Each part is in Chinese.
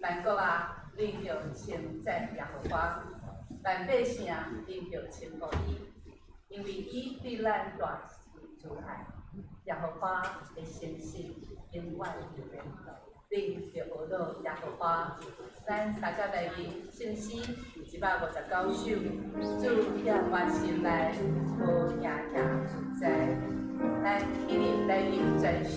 万国啊，恁着称赞耶和华；万百姓恁着称呼伊，因为伊对咱大慈爱。耶和华的信心永远不变。恁着学到耶和华，咱三甲内面圣诗159首，主也我心内无影影存在。咱一日来吟全首。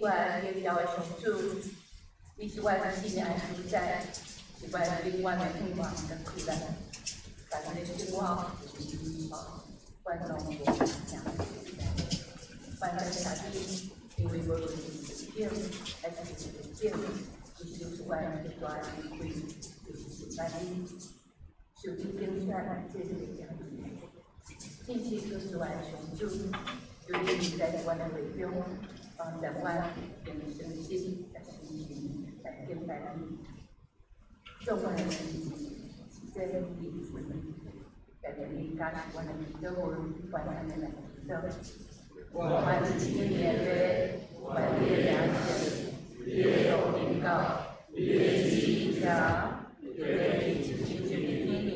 我荣耀的上主，你是我心爱所在，是我永远的盼望跟苦难。但是你是我，观众无影，万人下地，因为无论是点还是点，其实就是我的最大的恩惠，就是万你受你拣选，这是个奖励。正是就是我的上主，有你在我的内中。帮助我用诚心、甲心情来敬拜你，做我的事情是这样意思。感谢你加持我的祷文，完成的祷。我还是今年的我的良心，也有领告，也记下，也记住这个秘密。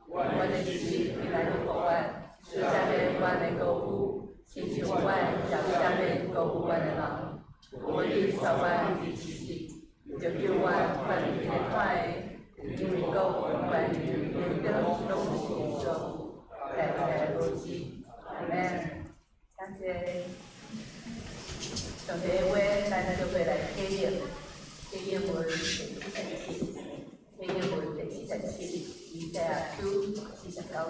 我的心未来的口岸，是下面我的购物。请求我向下面购物的人，我的小万的奇迹，就叫我关于的快，因为购物关于的东西收，在逻辑，阿门。感谢上帝的话，咱就会来体验，体验文第77，体验文第77，以赛亚书49章。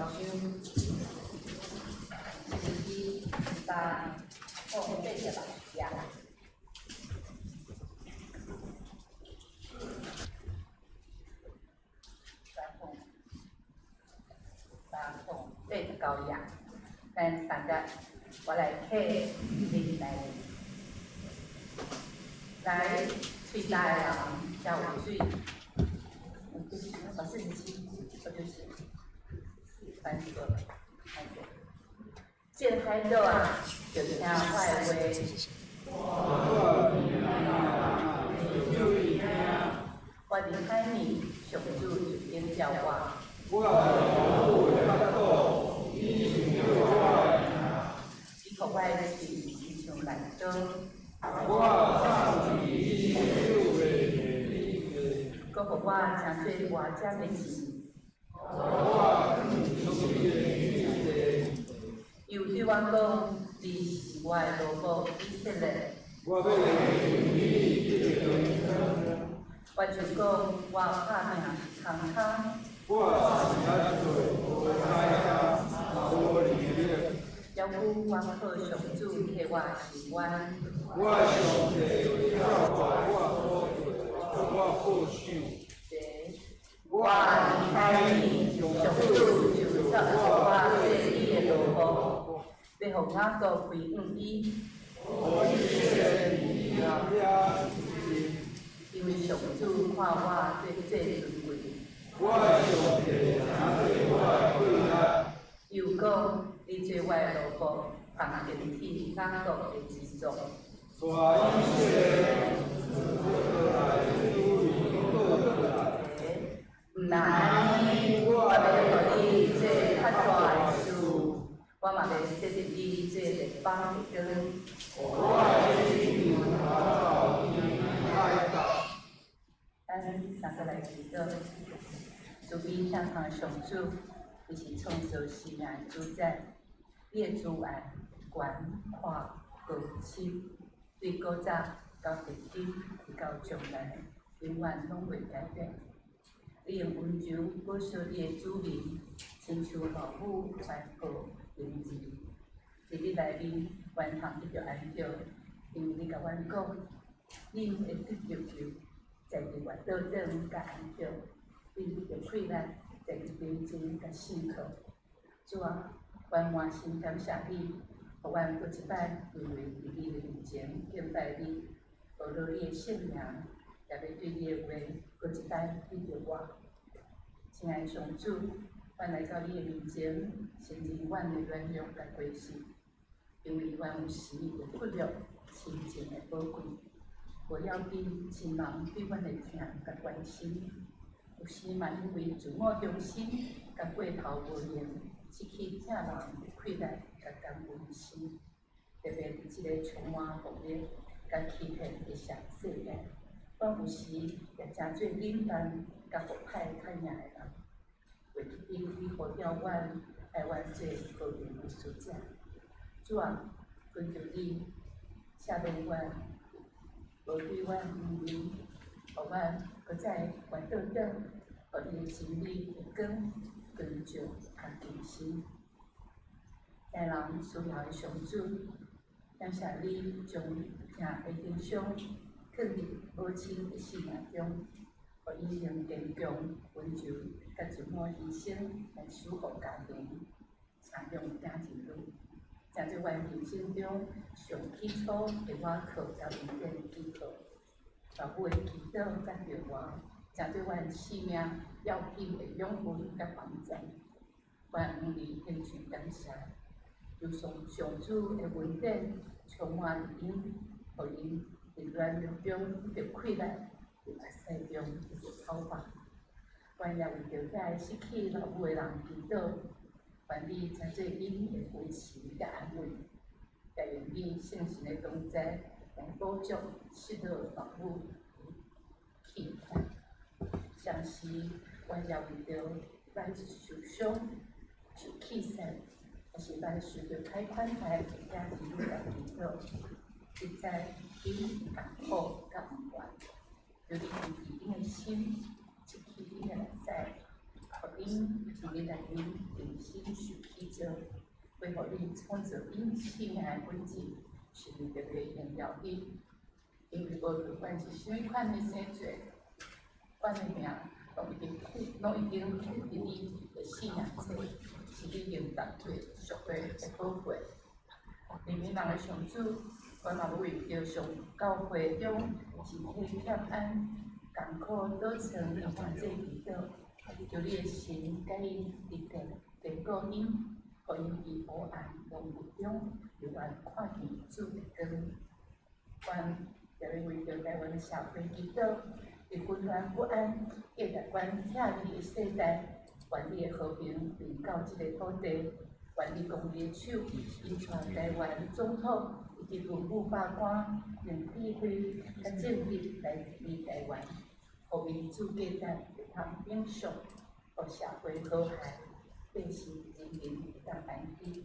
把后背的吧压。把后背的高压，咱三个我来配你来最大的叫我最，就是把47，我就是30个。这个态度啊，就听我的话，我离开你，上主就应召我。你可我的心亲像内刀，搁互我真多活着的钱。又对我讲，你是我的老母以色列。我就讲，我打拼空空。要不我靠上主替我伸冤。我离开你，上主就造就我做你的老母，要互我过开恩衣。因为上主看我最尊贵。又讲，你做我的老母，放定天雅各的之作。毋但安尼，我要互你做较大的事，我嘛要设立你做立邦的咱三个来祈祷，主比向上上主，你是创造世人主宰，你的主爱、权、宽、高、深，对古早到现今，直到将来，永远拢袂改变。你用温柔保守你的子民，亲像老母怀抱婴儿，伫你内面完通得着安着，因为你甲阮讲，你会得着救。在伫我道中甲安着，你得着快乐，在伫平静甲信靠。主啊，阮满心感谢你，互阮搁一摆因为伫你的面前敬拜你，学到你的圣名，也要对你的话搁一摆记着我。亲爱的上主，阮来到你的面前，承认阮的软弱甲过失，因为阮有时会忽略亲情的宝贵。无要紧，亲人对阮的疼甲关心，有时嘛因为自我中心，甲过头无言，失去疼人的快乐甲感恩心。特别伫即个充满暴力甲欺骗的上世界，阮有时也真做冷淡甲无歹看赢的人。为着你呼召阮，爱阮做和平的使者。主啊，恳求你赦免阮。无对阮无明，互阮搁再回道中，互伊真理的光光照甲提升。在人需要的上主，感谢你将听的经上放入母亲的生命中，互伊用坚强、温柔甲自我牺牲来守护家庭，常用家庭路。正做阮人生中上起初的我靠甲稳定的依靠，老母的祈祷甲愿望，正做阮生命要紧的养分甲帮助。阮向你献上感谢，就上主的恩典充满伫因，互因伫软弱中得快乐，伫目屎中得讨伐。阮也为着遐失去老母的人祈祷。愿你正做因的维持甲安慰，也愿你圣神的同在来补足失落老母气魄。相时，阮也为着咱受伤、受气散，还是咱受着歹款待的家庭来祈祷，实在因艰苦甲毋愿，就你扶持因的心，失去因的内在。互因伫你内面定心受起造，为互你创造因生命的本质，是特别荣耀你。因为无论阮是啥物款的生做，阮的命拢已经刻伫你的生命册，是你用达对属会的宝贵。人民人的上主，阮嘛要为着上教会中身体欠安、艰苦倒床的患者祈祷。求你的神甲因立定坚固因，互因伫黑暗浪雾中，永远看见主的光。阮也要为着台湾的社会祈祷，伫纷乱不安、价值观遐异的世代，愿你的和平临到即个土地，愿你公义的手引带台湾总统以及文武百官，用智慧甲正义来治理台湾，互民主价值会通永续，互社会和谐，百姓人民会当安居。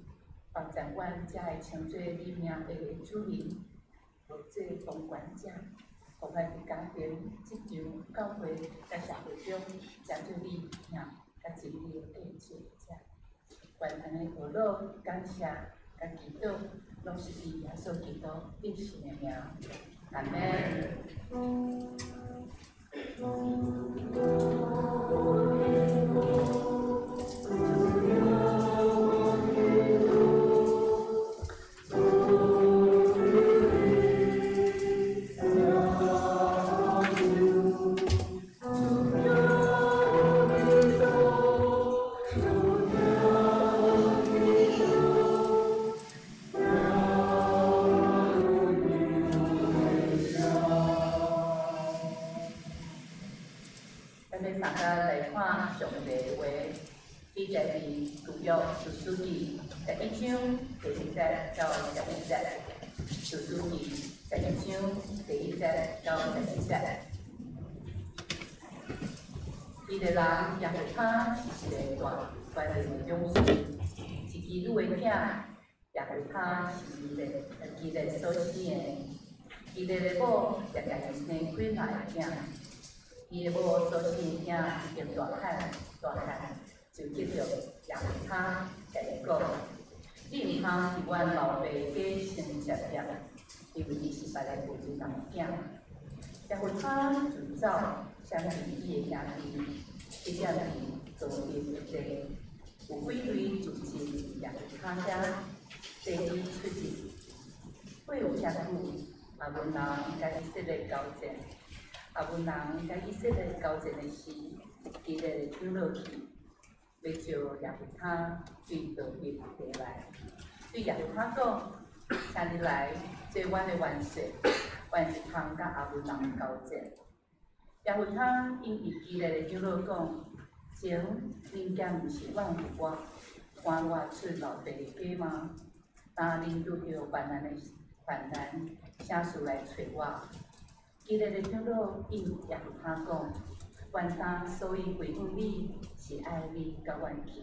保障阮才会称做你名下的主人，无做公关者，互阮伫家庭、职场、教会、甲社会中，才做你名甲真理的过节者。愿安尼祷告、感谢、甲祈祷，拢是以耶稣基督得胜的名。阿门。书记第1章第1节到11节，书记第1章第1节到11节。伊个人也互他是一个大关键的勇士，是基督的囝，也互他是一个基督所生的。基督的母也家己生几个囝，伊的母所生的囝已经大汉，就接着也互他家己讲，你毋通伫阮老爸家生接业，因为伊是别个父亲人囝。也互他就走，相信伊的兄弟，一点是做伊一个，有几类自信也互他遮，第二出席，会有遮久，阿文人甲以色列交战，阿文人甲以色列交战的时，伊个跳落去。要招亚伯他对道别回来，对亚伯他讲：，请你来做阮的元帅，阮是通甲阿文人交战。亚伯他因伊基列的长老讲：，前恁囝毋是挽回我，赶我出老爸的家吗？当恁拄着患难，啥事来找我？基列的长老应亚伯他讲。阮当所以回应你，是爱你甲阮去，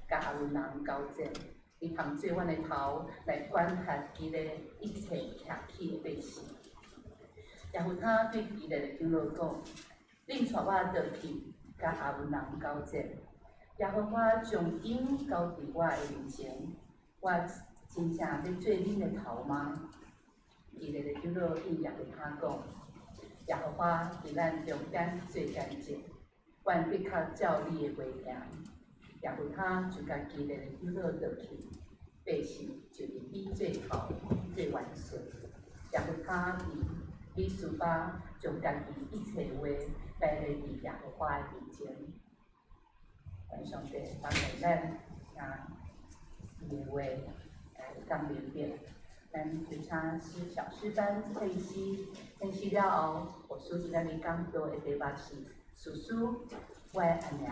甲阿文人交战，你通做阮的头来管辖基列一切徛起的百姓。也互他对基列的长老讲：，恁带我倒去，甲阿文人交战，也互我将因交伫我的面前，我真正要做恁的头吗？基列的长老应也互他讲。也互我伫咱中间做干净，阮必较照你的话行。也互他就甲基列的长老倒去，百姓就以伊做头做元帅。也互他伫米斯巴将家己一切话带来伫也互我的面前。愿上帝帮助咱，伊的话当明白。咱就请小诗班配诗，配诗了后，我书记咱们讲到的第8是叔叔，我安尼个。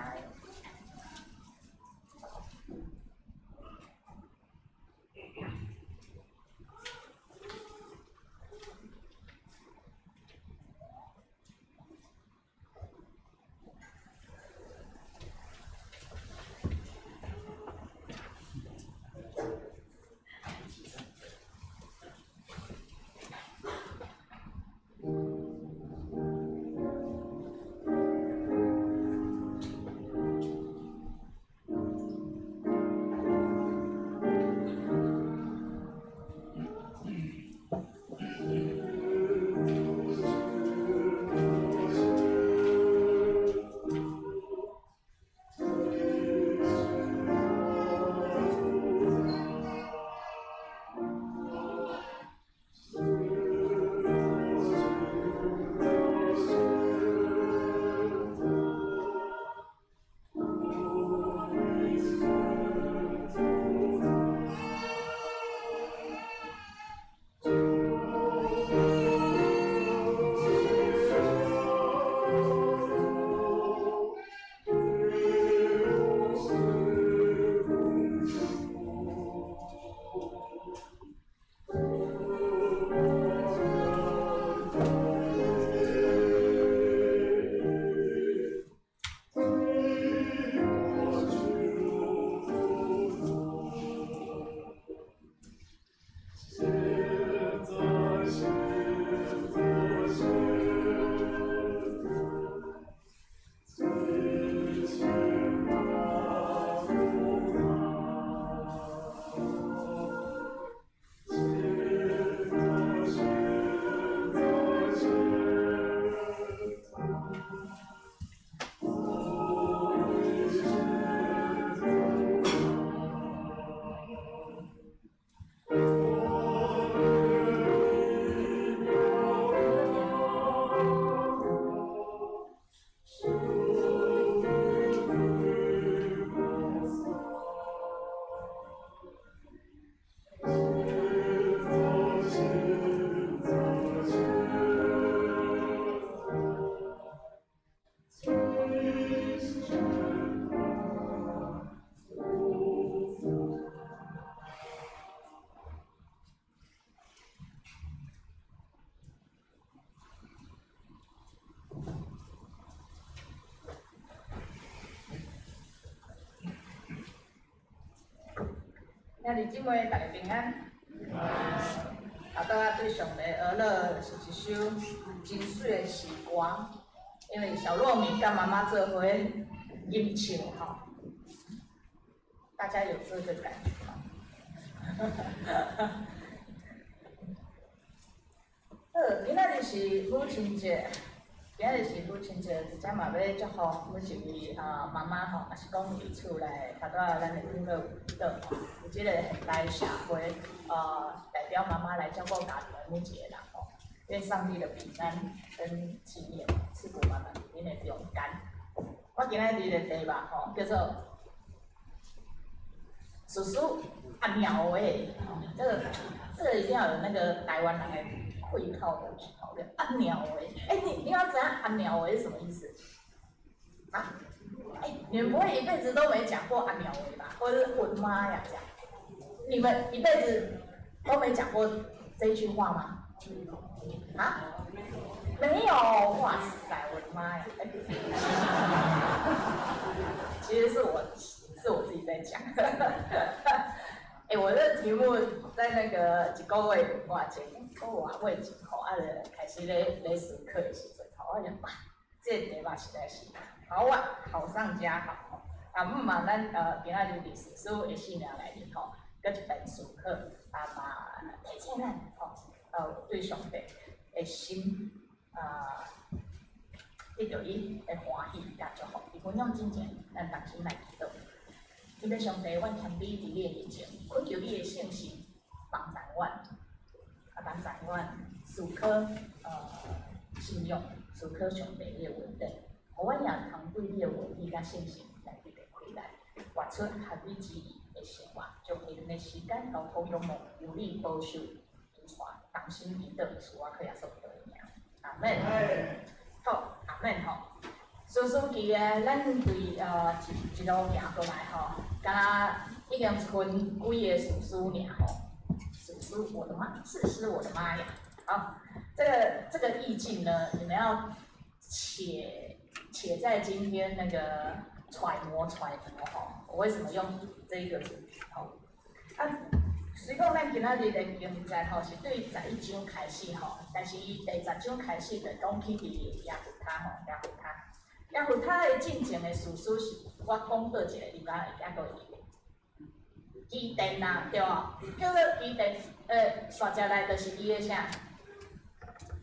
兄弟姊妹，大家平安。啊，倒仔对上帝而乐是一首真水的诗歌，因为小糯米跟妈妈做伙吟唱吼，大家有这个感觉吗？好，今仔日是母亲节。今日是母亲节，而且嘛要祝福每一位妈妈吼，也是讲伫厝内带带咱的女儿辅导吼，有即个现代社会代表妈妈来照顾家庭的每一个人吼，愿上帝的平安跟纪念赐福妈妈里面的勇敢。我今仔日的题目吼叫做“叔叔阿鸟诶”，这个一定要有那个台湾人的会套的好的阿鸟诶，你要知道阿鸟诶是什么意思？啊？你们不会一辈子都没讲过阿鸟诶吧？或者是我的妈呀这样？你们一辈子都没讲过这一句话吗？啊？没有，哇塞，我的妈呀！其实是我自己在讲。我这题目在那个一个月外前，我前吼，开始咧上课的时阵，我就哇，这题目实在是好啊，好上加好。嘛，咱今仔日历史书的信仰来临吼，搁一本书课嘛，提醒咱吼，对上帝的心得到伊的欢喜甲祝福，伊分享真正，咱同心来祈祷。今日上帝，阮谦卑伫你的面前，恳求你的圣神帮助阮，帮助阮思考信仰，思考上帝你的稳定，互阮也通对你的话语甲信心来直直开来，活出合你旨意的生活，将下轮的时间交托仰望，由你保守引带，同心祈祷，是我可以所祷的名。阿门。好，阿门吼。叔叔记诶，咱对一路行过来吼，敢已经剩几个叔叔尔吼。叔叔，我的妈，是我的妈呀！好，这个意境呢，你们要且在今天那个揣摩吼，我为什么用这个主题吼？虽讲咱今仔日的经济吼是对11章开始吼，但是伊第10章开始就讲起伫亚弗他吼，亚弗他的进前的事实是，我讲倒一个，你敢会记倒一个？基甸啊，对哦，叫做基甸，刷下来的是伊的啥？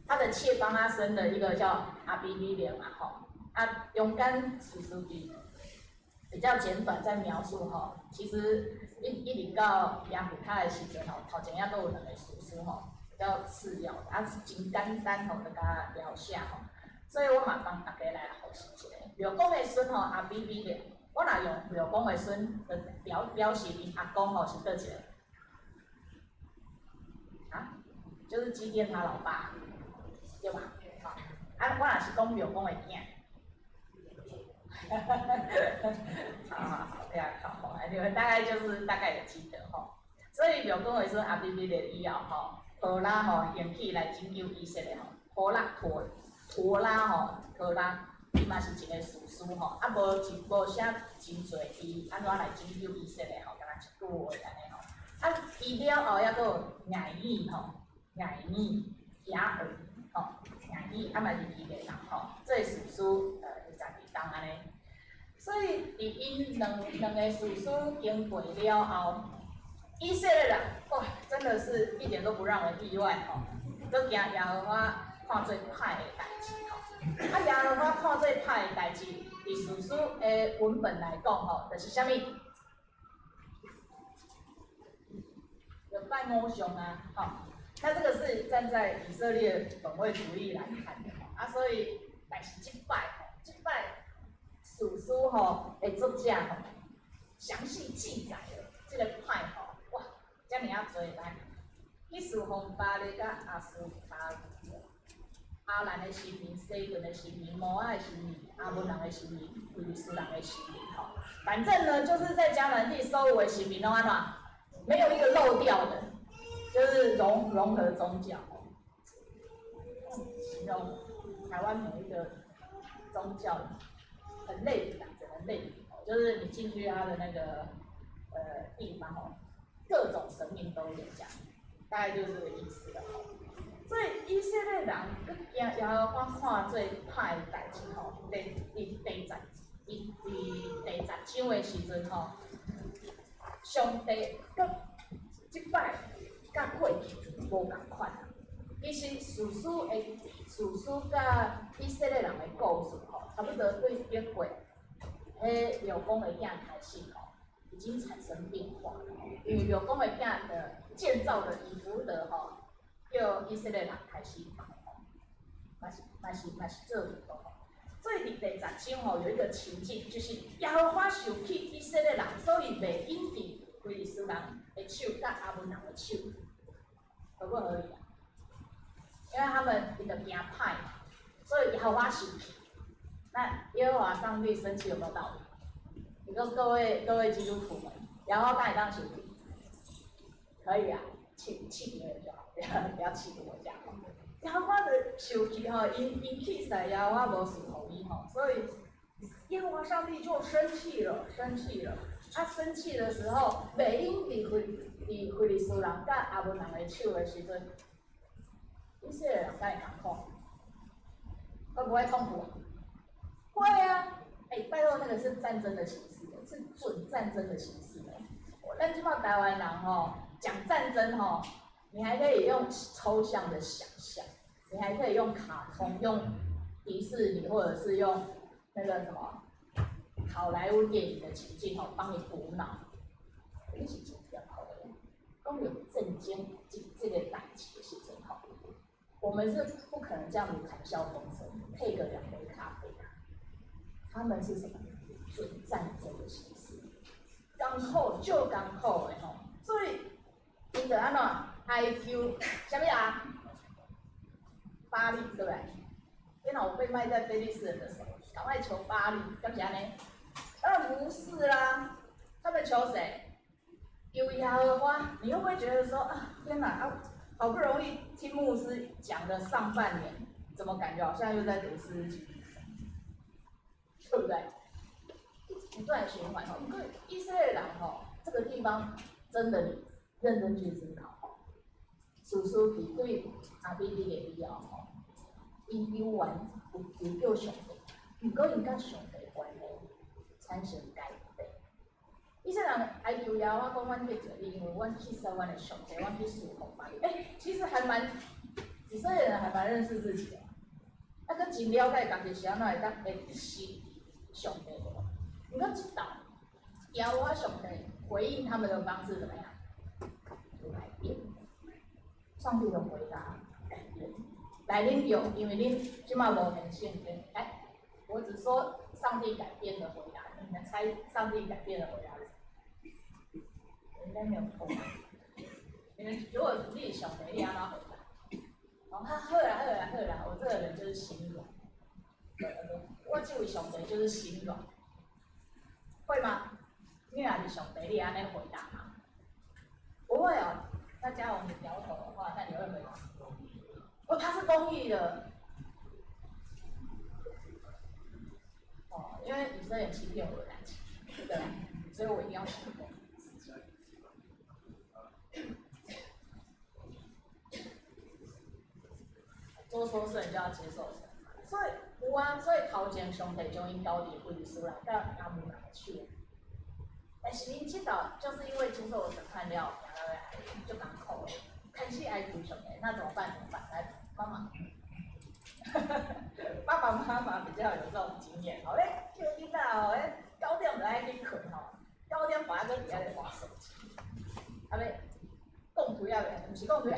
他的妾帮他生的一个叫阿比米勒嘛吼，勇敢事实比较简短在描述吼，其实一直到亚弗他的时阵吼，头前也都有两个事实吼，比较次要的，是真简单吼，就甲描写吼。所以我嘛帮大家来复习一下。廖公的孙吼阿比米勒，我若用廖公的孙的表示伊阿公吼是倒一个？就是基甸他老爸，对吧？好，我若是讲廖公的囝。好，对啊，好，你们大概有记得吼。所以廖公的孙阿比米勒以后吼，托拉吼兴起来拯救以色列吼，托拉吼，伊嘛是一个士师吼，无写真侪伊安怎来拯救以色列吼，敢若一句话安尼吼。伊了后还佫有艾米吼，艾米雅尔吼，艾米嘛是伊个人吼，做士师22档安尼。所以伫因两个士师经过了后，以色列人哇，真的是一点都不让人意外吼，都惊耶和华看做歹的代志吼。耶和华看做歹的代志，伫士师的文本来讲吼，就是啥物？有拜偶像啊，吼。那这个是站在以色列本位主义来看的吼，所以但是这摆士师吼的作者吼，详细记载了这个派吼，哇，遮尔啊多来，伊是从巴勒甲阿斯巴阿兰的神明、西顿的神明、摩押的神明、阿门人的神明、菲利斯人的神明吼，反正呢就是在迦南地所有的神明拢安怎，没有一个漏掉的，就是融合宗教。形容台湾某一个宗教很类比，整个类比，就是你进去它的那个地方哦，各种神明都有这样，大概就是这个意思了。所以以色列人佮惊耶和华看做歹代志吼，第10章的时阵吼，上帝佮即摆甲过去无共款。其实史书甲以色列人的故事吼，差不多对约过，迄刘公的囝开始吼，已经产生变化了。因为刘公的囝的建造的以弗得吼，叫以色列人开始搞吼，嘛是做运动吼。所以第10章吼有一个情境，就是耶和华受气以色列人，所以袂引伫非利士人的手甲阿文人的手，合不合理啊？因为他们一个惊歹嘛，所以耶和华受气。那耶和华上帝生气有没有道理？你说各位基督徒们，耶和华敢会当受气？可以啊，气别人就好，不要气我这样。耶和华的受气吼，因气使耶和华无属乎伊吼，所以耶和华上帝就生气了。他生气的时候，袂用伫非利士人甲阿文人的手的时阵，以色列人敢会痛苦？会不会痛苦？会啊！拜托，那个是战争的形式，是准战争的形式的。咱即摆台湾人吼，讲战争吼，你还可以用抽象的想象，你还可以用卡通，用迪士尼，或者是用那个什么好莱坞电影的情境吼，帮你补脑。你是真比较好的，讲有正经这个代志的时阵吼，我们是不可能这样子谈笑风生，配个2杯咖啡的。他们是什么？准战争的形式，艰苦就艰苦的吼，所以因就安怎 IQ 什么啊？巴黎对不对？电脑被卖在菲利士人的手，赶快求巴黎，干啥呢？当然不是啦，他们求谁？有耶和华。你会不会觉得说啊，天哪啊，好不容易听牧师讲的上半年，怎么感觉好像又在读诗经？对不对？不断循环哦。因为以色列人吼，这个地方真的认真去思考吼。史书比对阿比利的以后吼，因有完有叫上帝，不过因甲上帝关系产生改变。以色列人爱求耶和华讲，阮去做你，因为阮去侍阮的上帝，阮去侍奉巴力。其实还蛮以色列人还蛮认识自己的，那个真了解家己是安怎会得失上帝的。你要知道，耶和华上帝回应他们的方式怎么样？改变。上帝的回答改变。来恁有，因为恁即马无很现实。我只说上帝改变的回答，你们猜上帝改变的回答是什么？应该没有错。你们如果你是上帝，你安怎回答？他好啦，我这个人就是心软。我这位上帝就是心软，会吗？你若是上帝，你安尼回答吗？不会哦。那嘉荣你摇头的话，那你会回答？他是公义的。因为以色列人欺骗我的感情，对，所以我一定要成功。做错事就要接受惩罚，所以有啊，所以头前上帝将因交伫非利士人甲亚门人手，但是恁知道，就是因为接受了审判了，就艰苦了，开始爱求上帝，那怎么办？来，妈妈。爸爸妈妈比较有这种经验，好嘞，叫囡仔哦，9点就爱去困吼，9点半在底下在滑手机，啊嘞，共图要不？不是共图要，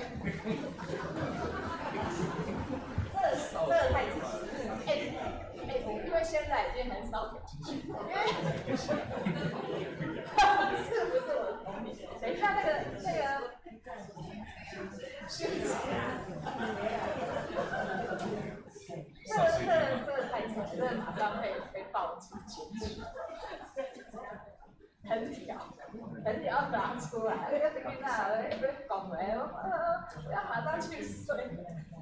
这个太仔细，因为现在已经很少有机器，因为是不是我的同理？等一下那个。这个太扯，这个马上被报警检举。藤条拿出来，那个囡仔被讲话，我要马上去睡，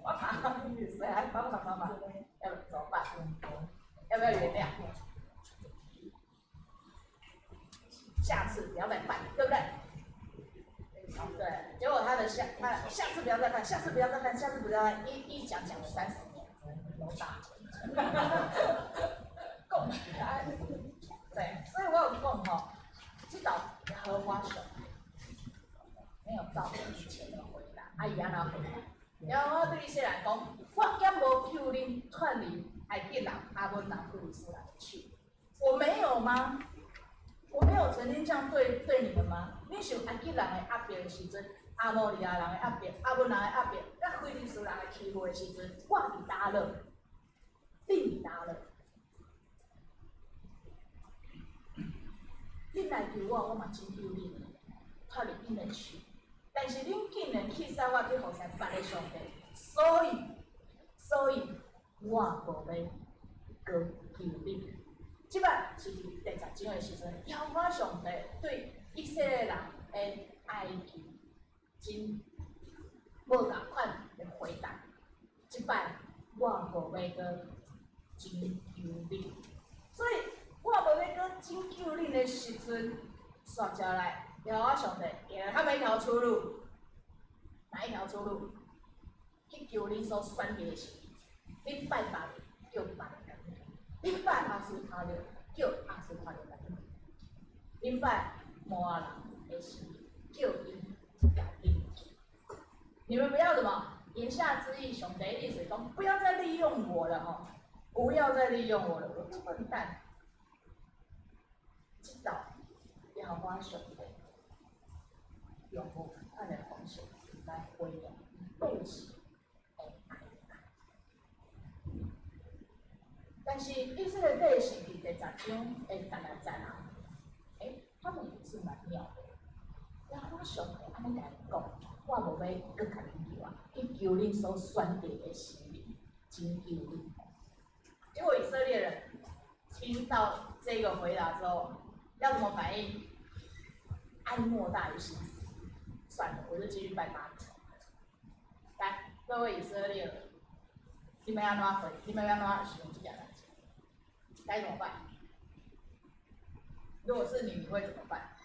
我马上去睡，还爸爸妈妈要怎么办？要不要原谅？下次不要再犯，对不对？再犯，下次不要再犯，下次不要再犯，一讲了30年，都大共平安。对，所以我有讲吼，这道荷花手没有照以前的回答，阿姨安怎回答？然后我对伊说来讲，我敢无求恁串联海吉人、阿文人、布里斯兰的手，我没有吗？我没有曾经这样对你们吗？你想埃及人的压迫的时阵，阿摩利亚人的压迫，阿文人的压迫，甲菲利斯人的欺负的时阵，我伫搭了，你伫搭了。恁来求我，我嘛真求恁，脱离恁的手。但是恁竟然去使我去互相别个上帝，所以我无要搁求恁。即摆是伫第10章的时阵，耶和华上帝对以色列人的爱去真无共款的回答。即摆我无要搁真求恁，所以我无要搁真求恁的时阵，煞招来耶和华上帝给了他们一条出路。哪一条出路？去求恁所选择的是，恁拜别叫别个。恁拜阿斯塔勒，叫阿斯塔勒来；恁拜摩阿人的是，叫因甲恁。你们不要什么？言下之意，上帝意思讲，不要再利用我了哈，不要再利用我了，我这笨蛋。知道耶和华上帝用无可看的方式来回应背弃的爱。但是以色列百姓伫第10章会当来知啊，他们也是蛮妙的。耶和华上帝安尼甲伊讲，我无要搁甲恁求啊，去求恁所选择的生命，真求恁。结果以色列人听到这个回答之后，要怎么反应？爱莫大于心死。算了，我就继续拜巴黎。来，各位以色列人，你们要怎么回？你们要怎么使用这件事情？该怎么办？如果是你会怎么办？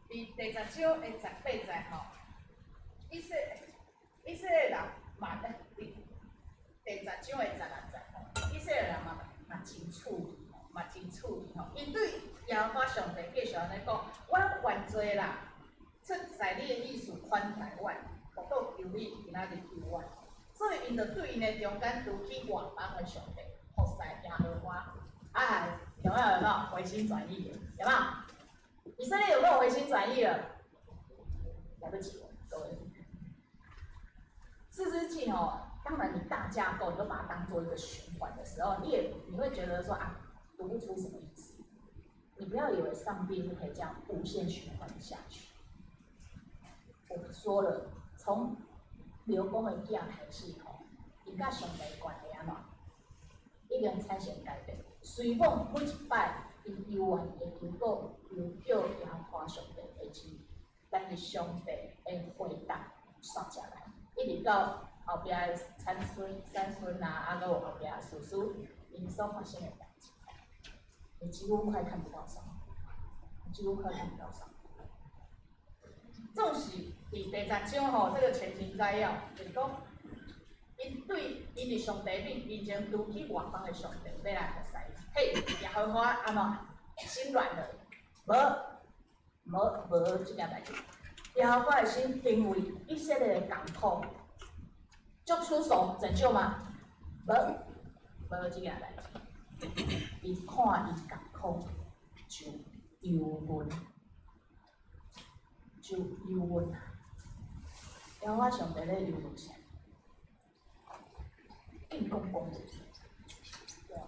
第10章的18节吼，以色列人嘛，第10章的16节吼，以色列人嘛真处理吼，嘛真处理吼。因对耶和华上帝继续安尼讲，我原罪啦，出在你的意思宽待我，我倒求你今仔日求我。所以因就对因的中间拄起外邦的上帝，服侍耶和华。有没有回心转意了？有没有？以色列有没有回心转意了？来不及了，各位。四世纪哦，当然你大架构你都把它当做一个循环的时候，你会觉得说啊，读不出什么意思。你不要以为上帝是可以这样无限循环下去。我说了，从刘公的囝开始吼，伊甲上帝关系安怎？已经产生改变。随往每一摆，因犹原的求告，又叫耶和华上帝的旨，但是上帝的回答煞下来，一直到后壁的三孙啊，啊，搁有后壁的叔叔，因所发生的代志，你几乎快看不到上，几乎快看不到上。纵使伫第10章吼，这个前情摘要就是讲，因对因伫上帝面前拄起外邦的上帝要来服侍，嘿，耶和华安怎心软了？无这件代志。耶和华的心因为以色列的港口，就出手拯救吗？无这件代志。伊看伊港口就忧闷。就忧闷啊！耶和华上帝咧忧闷啥？硬公公的，对啊。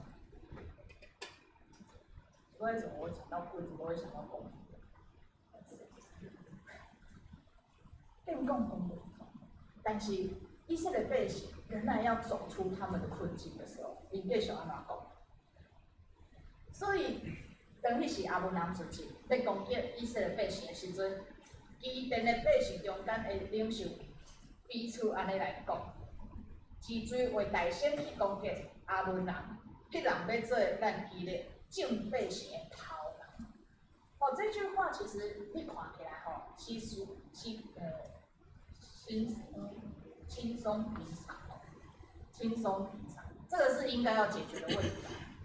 为什么我讲到棍子都会想到公主？硬公公的，但是以色列百姓仍然要走出他们的困境的时候，因继续安怎讲？所以，当迄时阿文人自己要攻击以色列百姓的时阵。基甸的百姓中间的领袖彼此安尼来讲，之最为大先去攻击阿文人，迄人要做咱基列正百姓的头人。这句话其实你看起来其实轻松平常，轻松平常，这个是应该要解决的问题。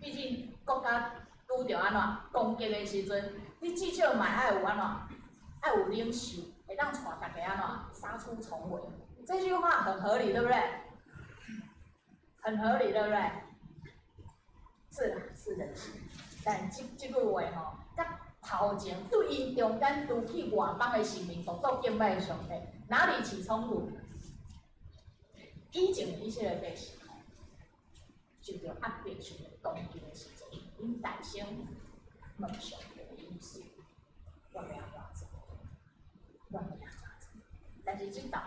毕竟国家拄着安怎攻击的时阵，你至少嘛爱有安怎，爱有领袖，会当带大家安怎杀出重围。这句话很合理，对不对？很合理，对不对？是啦，是人性。但这句话吼，甲头前对因中间拄起外邦的神明所做敬拜的上帝，哪里起冲突？以前的以色列百姓受到压迫、受到攻击的时阵，因大声问上帝的意思，我要安怎做？我要安怎做？但是这道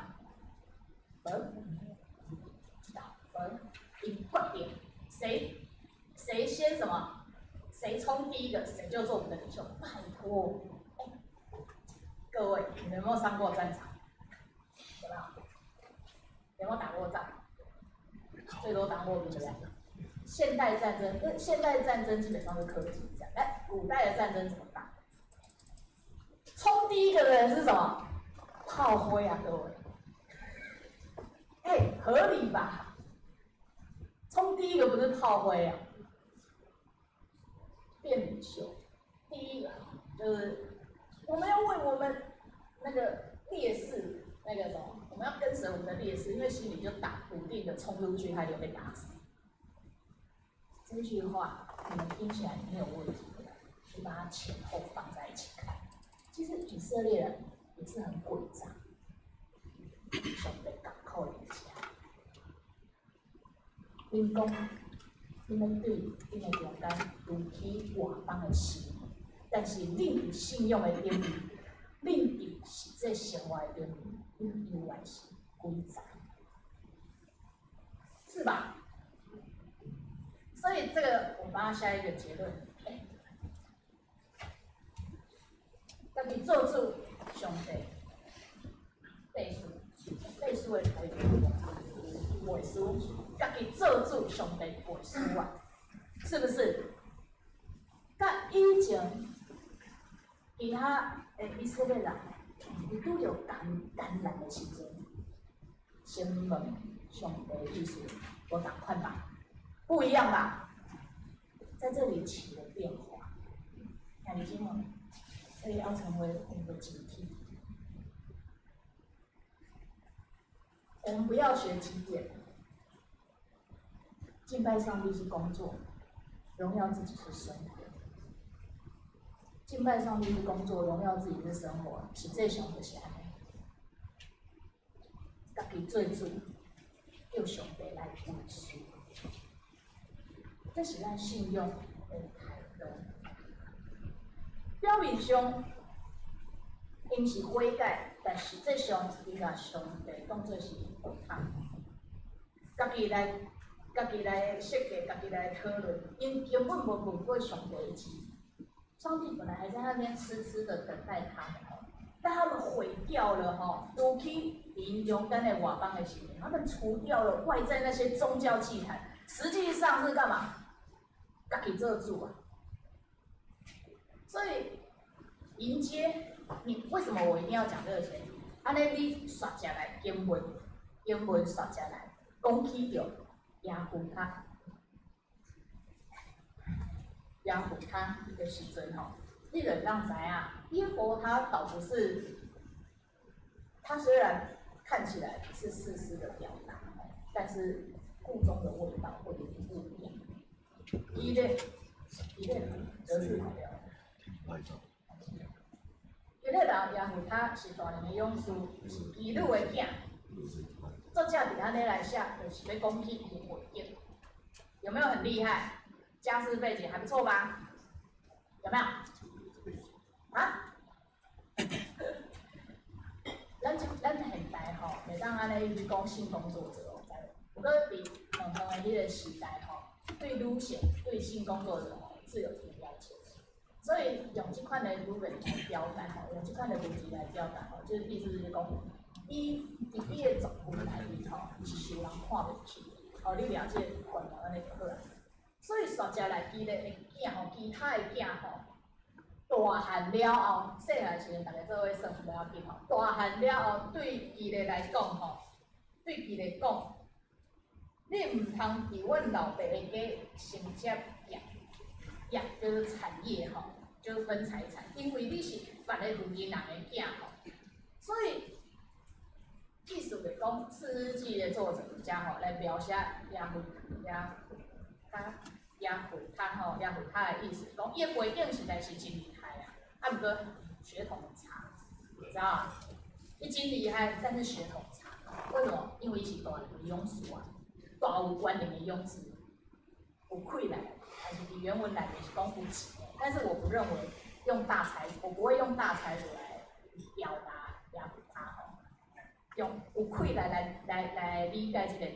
因决定谁先什么，谁冲第一个，谁就做我们的领袖。拜托，各位，你们有没有上过战场？有没有？有没有打过仗？最多当过兵的。现代战争基本上是科技战，古代的战争怎么打？冲第一个的人是什么？炮灰啊，各位。合理吧？冲第一个不是炮灰啊，变领袖。第一个就是我们要为我们那个烈士，那个什么，我们要跟随我们的烈士，因为心里就笃定的冲出去，他就被打死。这句话你们听起来没有问题的，就把它前后放在一起看。其实以色列人也是很诡诈，上帝港口人家。因讲，因们对因的中间有起外邦的神，但是恁伫信仰的顶面，恁伫实际生活的顶面，恁永远是鬼仔，是吧？所以这个我帮他下一个结论，家己做主上帝背书的台语，背书。家己做主，上帝背书啊，是不是？甲以前其他以色列人，伊拄着艰难的时阵，先问上帝的意思，无同款吧？不一样吧？在这里起了变化。看你今晚，所以要成为我们的警惕。我们不要学经典。敬拜上帝是工作，荣耀自己是生活。敬拜上帝是工作，荣耀自己是生活，实际上就是安尼。家己做主，叫上帝来背书，这是咱信仰的态度。表面上，因是悔改，但实际上伊把上帝当作是补偿，家己来设计，家己来讨论，因根本无问过上帝的旨意。上帝本来还在那边痴痴的等待他们，但他们毁掉了除去因中间的外邦的神明，他们除掉了外在那些宗教祭坛，实际上是干嘛？家己做主啊！所以迎接你，为什么我一定要讲这个前提？安尼你刷下来经文刷下来，讲起着。亚虎他一个时阵你就让知影，耶和他倒不是，他虽然看起来是事实的表达，但是故中的味道会有点不一样。一类则是好料。一类人亚虎他是大人的勇士，是基督的囝。作者伫安尼来写，就是要讲起伊的背景，有没有很厉害？家世背景还不错吧？有没有？啊？咱现代袂当安尼去讲性工作者不过伫两方的迄个时代对女性、对性工作者是有提要求的，所以用这款的语文来表达用这款的逻辑来表达就是意思是讲。伊的作品内面是受人看袂起，你了解观念安尼就好啦。所以刷下来，伊的囝其他的囝大汉了后，细汉时阵大家做伙算不要紧吼。大汉了后，对伊个来讲吼，对伊来讲，你毋通伫阮老爸的家承接业就是产业吼，就是分财产，因为你是别个富人人的囝吼，所以意思就是讲，《四日记》的作者家吼来描写亚父他的意思，讲伊的背景实在是真厉害啊，不过血统很差，知道吗？伊真厉害，但是血统差，为什么？因为伊是大勇士啊，大有关联的勇士，有溃来，还是比原文来的是讲有钱，但是我不认为我不会用大财主来表达亚父他吼。用有愧来理解这个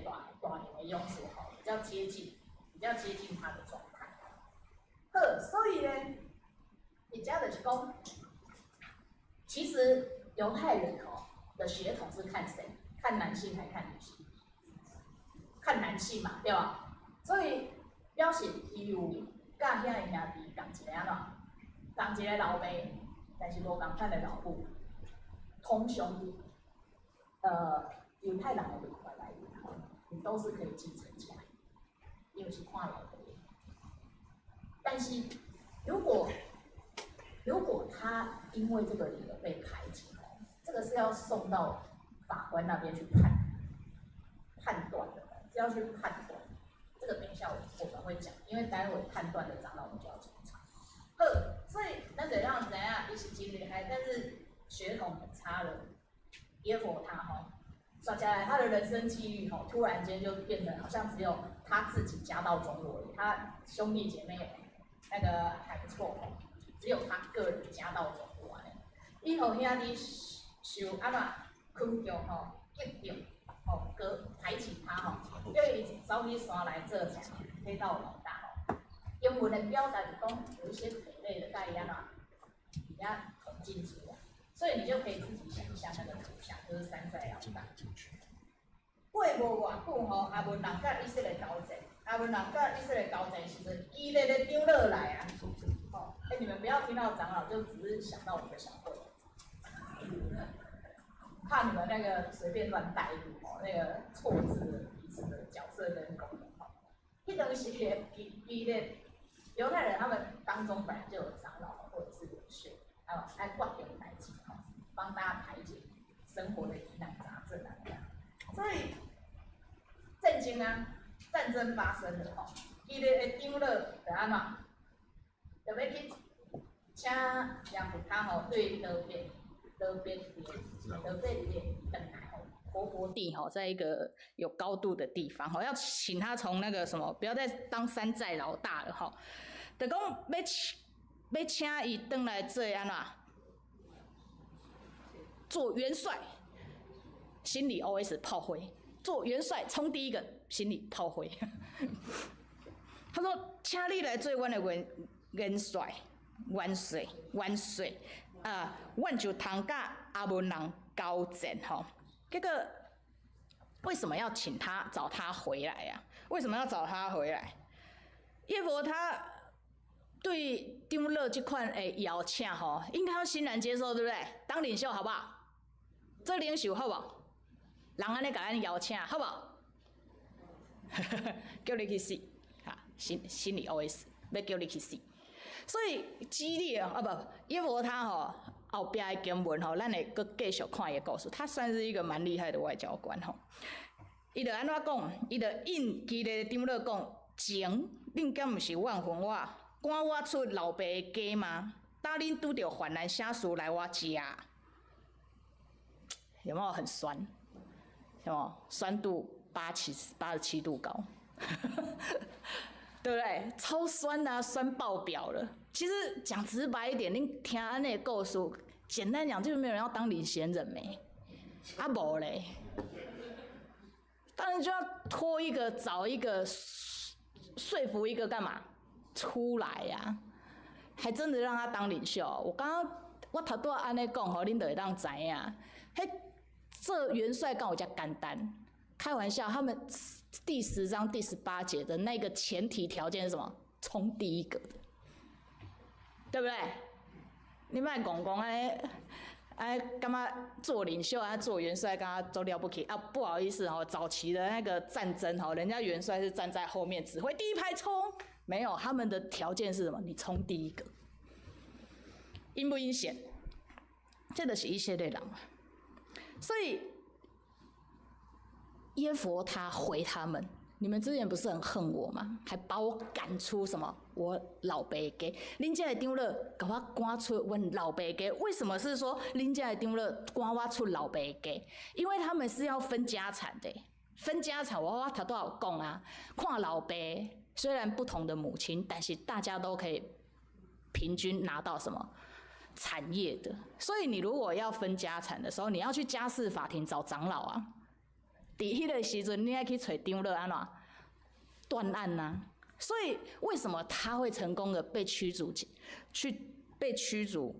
大年的用词吼，比较接近他的状态。好，所以呢，你家的是讲，其实犹太人的血统是看谁？看男性还看女性？看男性嘛，对吧？所以表示伊有甲遐个兄弟共一个安怎？共一个老爸，但是无共款的老母，通常犹太人的文化来源，你都是可以继承起来，因为是跨老的。但是如果他因为这个理由被排挤，这个是要送到法官那边去判断的，是要去判断。这个等一下我们会讲，因为待会判断的长老们就要出场。所以那怎样怎样，伊是真厉害，但是血统很差的。耶佛他算下来，他的人生际遇突然间就变得好像只有他自己家道中落而已，他兄弟姐妹那个还不错只有他个人家道中落安尼。伊兄弟受安怎困境激动哥排挤他叫伊走去山来做啥黑道老大英文的表达就讲有一些匪类的概念比较统进出来。所以你就可以自己想一下那个图像，就是山寨老大。过无偌久阿文人甲以色列交战，阿文人甲以色列交战时阵，伊咧张落来啊。你们不要听到长老就只是想到我们的小会，怕你们那个随便乱带入那个错字了彼此的角色跟功能迄东西伊咧犹太人他们当中本来就有长老或者是领袖。来挂点代志帮大家排解生活的疑难杂症所以震惊啊，战争发生了伊的张乐就安怎？就要去请亚父他对德贝等来活活地在一个有高度的地方要请他从那个什么，不要再当山寨老大了就讲要请伊回来做安怎？做元帅，心里 OS 炮灰。做元帅冲第一个，心里炮灰。他说：“请你来做阮的元帅，元帅阮就通甲阿文人交战结果为什么要找他回来呀？为什么要找他回来？耶佛他。”对张乐这款的邀请应该要欣然接受，对不对？当领袖好不好？做领袖好不好？人安尼甲咱邀请好不好？叫你去死，心里 OS 要叫你去死。所以激烈耶佛他后边的经文咱会搁继续看伊的故事。他算是一个蛮厉害的外交官伊就安怎讲？伊就应记咧张乐讲，前恁敢毋是怨恨我？赶我出老爸的家吗？当恁拄着患难啥事来我家，有没有很酸？有没有酸度87度高？对不对？超酸的酸爆表了。其实讲直白一点，恁听安尼故事，简单讲就是没有人要当领衔人没？无嘞，当然就要找一个说服一个干嘛？出来呀、还真的让他当领袖。我头拄仔安尼讲，恁就会当知影。做元帅敢有遮简单？开玩笑，他们第10章第18节的那个前提条件是什么？冲第一个的，对不对？你莫讲安尼。感觉做领袖啊，做元帅，感觉都了不起啊！不好意思哦，早期的那个战争哦，人家元帅是站在后面指挥第一排冲，没有，他们的条件是什么？你冲第一个，阴不阴险？这就是以色列人，所以耶弗他回他们。你们之前不是很恨我吗？还把我赶出什么？我老爸家，恁家的长老把我赶出我老爸家。为什么是说恁家的长老赶我出老爸家？因为他们是要分家产的。分家产，我头都有讲啊。看老爸虽然不同的母亲，但是大家都可以平均拿到什么产业的。所以你如果要分家产的时候，你要去家事法庭找长老啊。在迄个时阵，你要去找长老安怎断案呐、啊？所以为什么他会成功的被驱逐？被驱逐，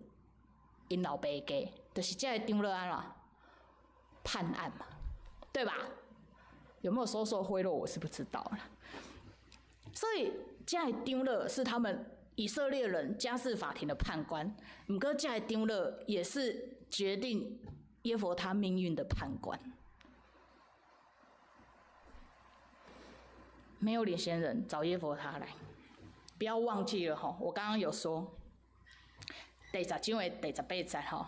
因老爸家，就是这个长老安怎判案嘛，对吧？有没有收受贿赂，我是不知道啦。所以这个长老是他们以色列人家事法庭的判官，不过这个长老也是决定耶弗他命运的判官。没有领先人找耶弗他来，不要忘记了吼，我刚刚有说，第10章的第18节吼，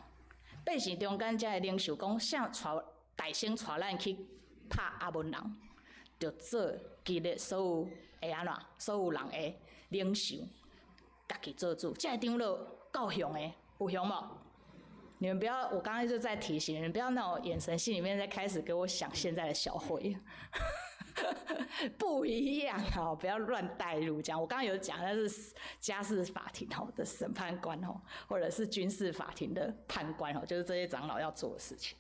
百姓中间才会领袖讲，啥大先带咱去拍亚捫人，就做激励所有会安怎，所有人的领袖，家己做主。这长老够凶的，有凶无？你们不要，我刚才就在提醒你们，不要那种眼神心里面在开始给我想现在的小慧。不一样哦，不要乱带入。讲我刚刚有讲，那是家事法庭的审判官哦，或者是军事法庭的判官哦，就是这些长老要做的事情，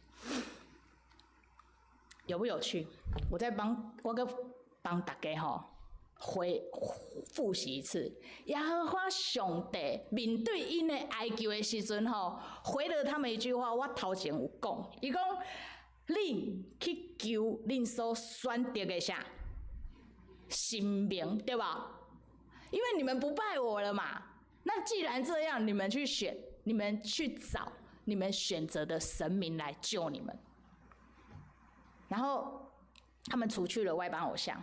有不有趣？我帮大家哈复习一次。耶和华上帝面对因的哀求的时阵吼，回了他们一句话，我头前有讲，伊讲。恁去求恁所选择的啥神明，对吧？因为你们不拜我了嘛。那既然这样，你们去选，你们去找你们选择的神明来救你们。然后他们除去了外邦偶像，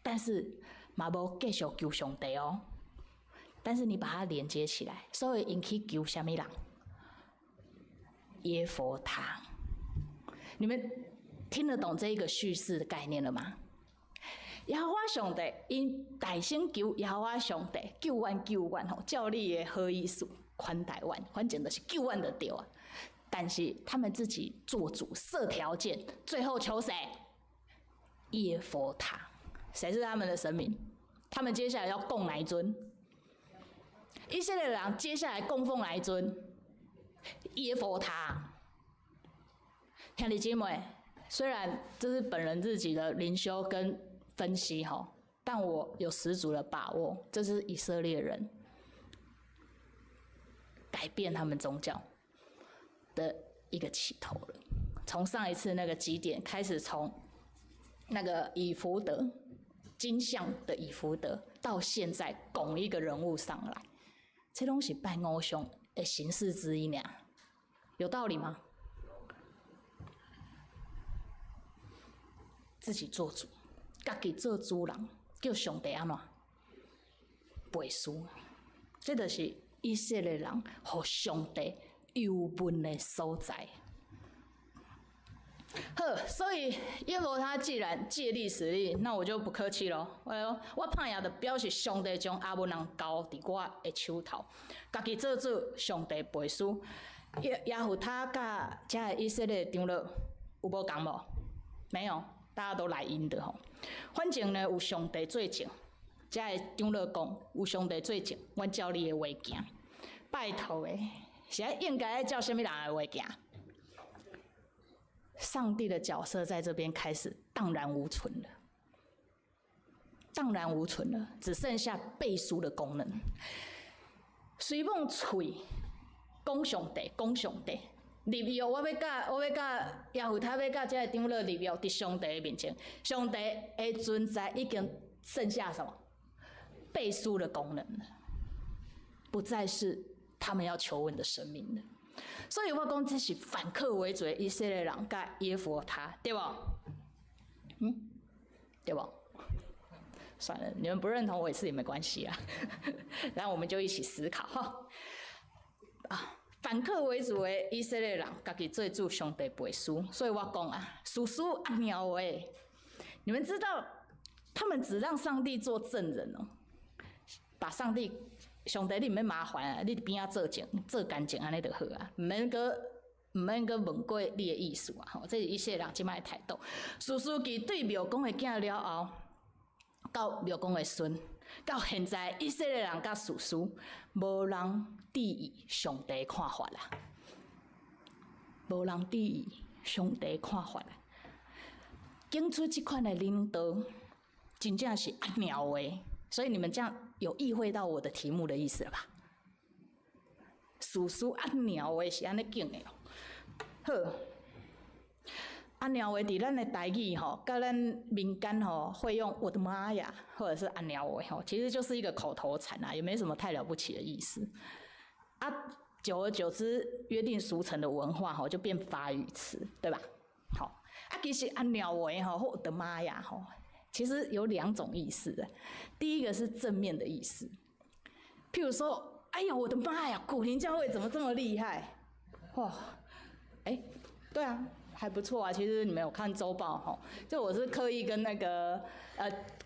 但是嘛无继续求上帝哦。但是你把它连接起来，所以因去求什么人？耶弗他。你们听得懂这一个叙事的概念了吗？耶和华上帝因大声求耶和华上帝救援吼，照你的好意思宽待阮，反正就是救援就对啊。但是他们自己做主设条件，最后求谁？耶弗他，谁是他们的神明？他们接下来要供哪一尊？以色列人接下来供奉哪一尊？耶弗他。兄弟姐妹，虽然这是本人自己的灵修跟分析哈，但我有十足的把握，这是以色列人改变他们宗教的一个起头了。从上一次那个基甸开始，从那个以弗得金像的以弗得，到现在拱一个人物上来，这东西拜偶像的形式之一呢，有道理吗？自己做主，家己做主人，叫上帝安怎背书？这就是以色列人和上帝有分的所在。好，所以耶和华既然借力使力，那我就不客气咯。我拍赢的表示上帝将亚捫人交伫我的手头，家己做主，上帝背书。耶和他甲这以色列长老有无共无？没有。大家都来因的吼，反正呢有上帝做证，才会长老讲有上帝做证，阮照你的话行。拜托诶，现在应该照什么人的话行？上帝的角色在这边开始荡然无存了，荡然无存了，只剩下背书的功能。随便嘴讲上帝，讲上帝。入约，我要甲耶和他要甲这个长老入约伫上帝的面前，上帝的存在已经剩下什么？背书的功能了，不再是他们要求问的生命了。所以我讲这是反客为主的以色列人甲耶弗他，对不？对不？算了，你们不认同我也是也没关系啦。然后我们就一起思考哈。反客为主的以色列人，家己做主，上帝背书。所以我讲啊，属阿鸟诶，你们知道，他们只让上帝做证人哦，把上帝。上帝，你唔免麻烦啊！你边仔做干净安尼就好啊，唔免个问过你的意思啊！吼，这是以色列人即摆的态度。士师记对庙公的囝了后，到庙公的孙，到现在以色列人甲士师无人质疑上帝看法啦，无人质疑上帝看法啦。经出即款的领导，真正是阿鸟诶！所以你们这样有意会到我的题目的意思了吧？叔叔阿鸟的是安尼讲的哦。好，阿鸟的伫咱的台语吼，甲咱民间吼会用我的妈呀，或者是阿鸟的吼，其实就是一个口头禅啊，也没什么太了不起的意思。啊，久而久之，约定俗成的文化吼就变法语词，对吧？好，啊，其实阿鸟的吼，或我的妈呀吼。其实有2种意思的，第一个是正面的意思，譬如说，哎呀，我的妈呀，古亭教会怎么这么厉害？哇，对啊，还不错啊。其实你们有看周报哈，就我是刻意跟那个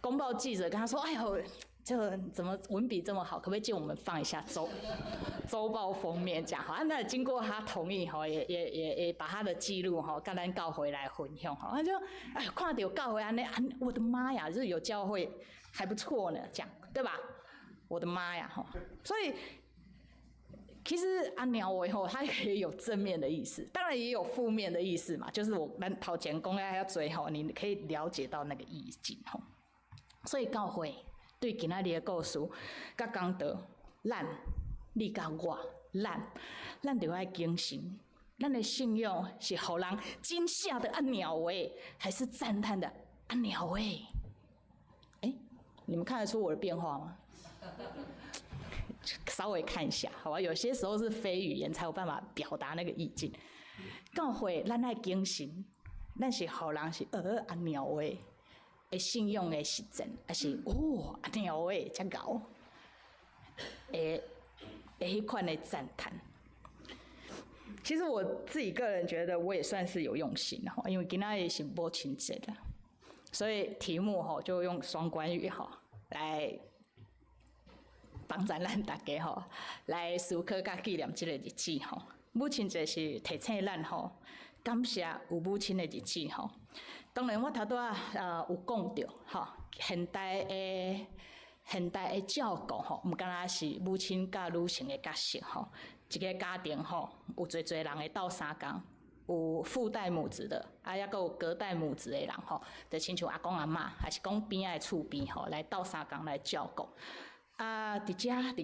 公报记者跟他说，哎呦，这怎么文笔这么好，可不可以借我们放一下周报封面这样？好，那经过他同意哈，也把他的记录哈跟咱教会来分享哈，他就看到教会安尼，我的妈呀，就是有教会还不错呢，这样对吧？我的妈呀哈，所以其实阿鸟尾吼，它也有正面的意思，当然也有负面的意思嘛，就是咱头前讲要做吼，你可以了解到那个意境吼。所以教会对今仔日的故事，甲讲到你甲我，咱就要谨慎，咱的信用是互人惊吓的阿鸟尾，还是赞叹的阿鸟尾？你们看得出我的变化吗？稍微看一下，好吧？有些时候是非语言才有办法表达那个意境。教会咱爱谨慎，咱是互人是阿鸟尾的信用的实践，还是阿鸟尾遮高？迄款的赞叹。其实我自己个人觉得，我也算是有用心哈，因为今仔日是母亲节的，所以题目哈就用双关语哈来帮咱大家吼来思考甲纪念这个日子吼。母亲节是提醒咱吼感谢有母亲的日子吼。当然我头拄有讲到吼，现代的照顾吼，毋敢若是母亲甲女性的角色吼。一个家庭吼，有侪人会斗相共，有父代母子的，还阁有隔代母子的人吼，就亲像阿公阿嬷，还是讲边仔的厝边吼，来斗相共来照顾。伫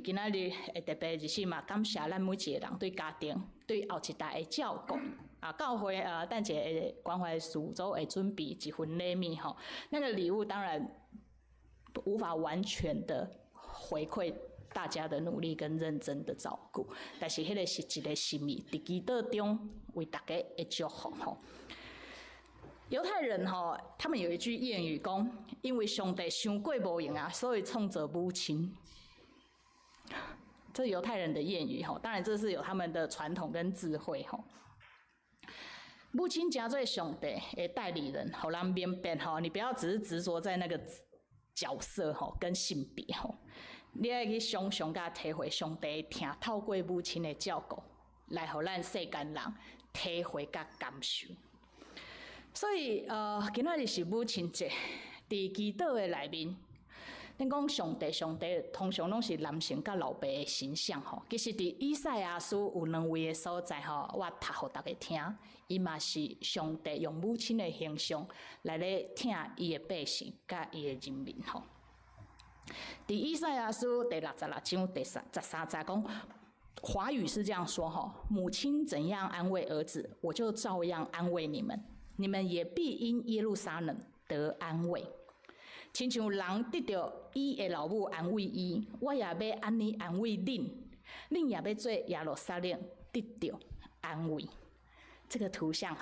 今仔日特别日子嘛，感谢咱每一个人对家庭、对后一代的照顾。教会等者关怀事组会准备一份礼物吼，那个礼物当然无法完全的回馈大家的努力跟认真的照顾，但是迄个是一个心意，伫祈祷中为大家的祝福吼。犹太人吼，他们有一句谚语讲，因为上帝伤过无用啊，所以创造母亲。这是犹太人的谚语吼，当然这是有他们的传统跟智慧吼。母亲诚做上帝的代理人，互人明白吼，你不要只是执着在那个角色吼跟性别吼，你要去想象甲体会上帝听透过母亲的照顾，来互咱世间人体会甲感受。所以今仔日是母亲节，伫祈祷的内面，咱讲上帝通常拢是男性甲老爸的形象吼。其实伫以赛亚书有2位的所在吼，我读互大家听，伊嘛是上帝用母亲的形象来咧听伊的百姓甲伊的人民吼。伫以赛亚书第66章第13节讲，华语是这样说吼：母亲怎样安慰儿子，我就照样安慰你们。你们也必因耶路撒冷得安慰，亲像人得到伊的老母安慰伊，我也要安尼安慰恁。恁也要做耶路撒冷得到安慰。这个图像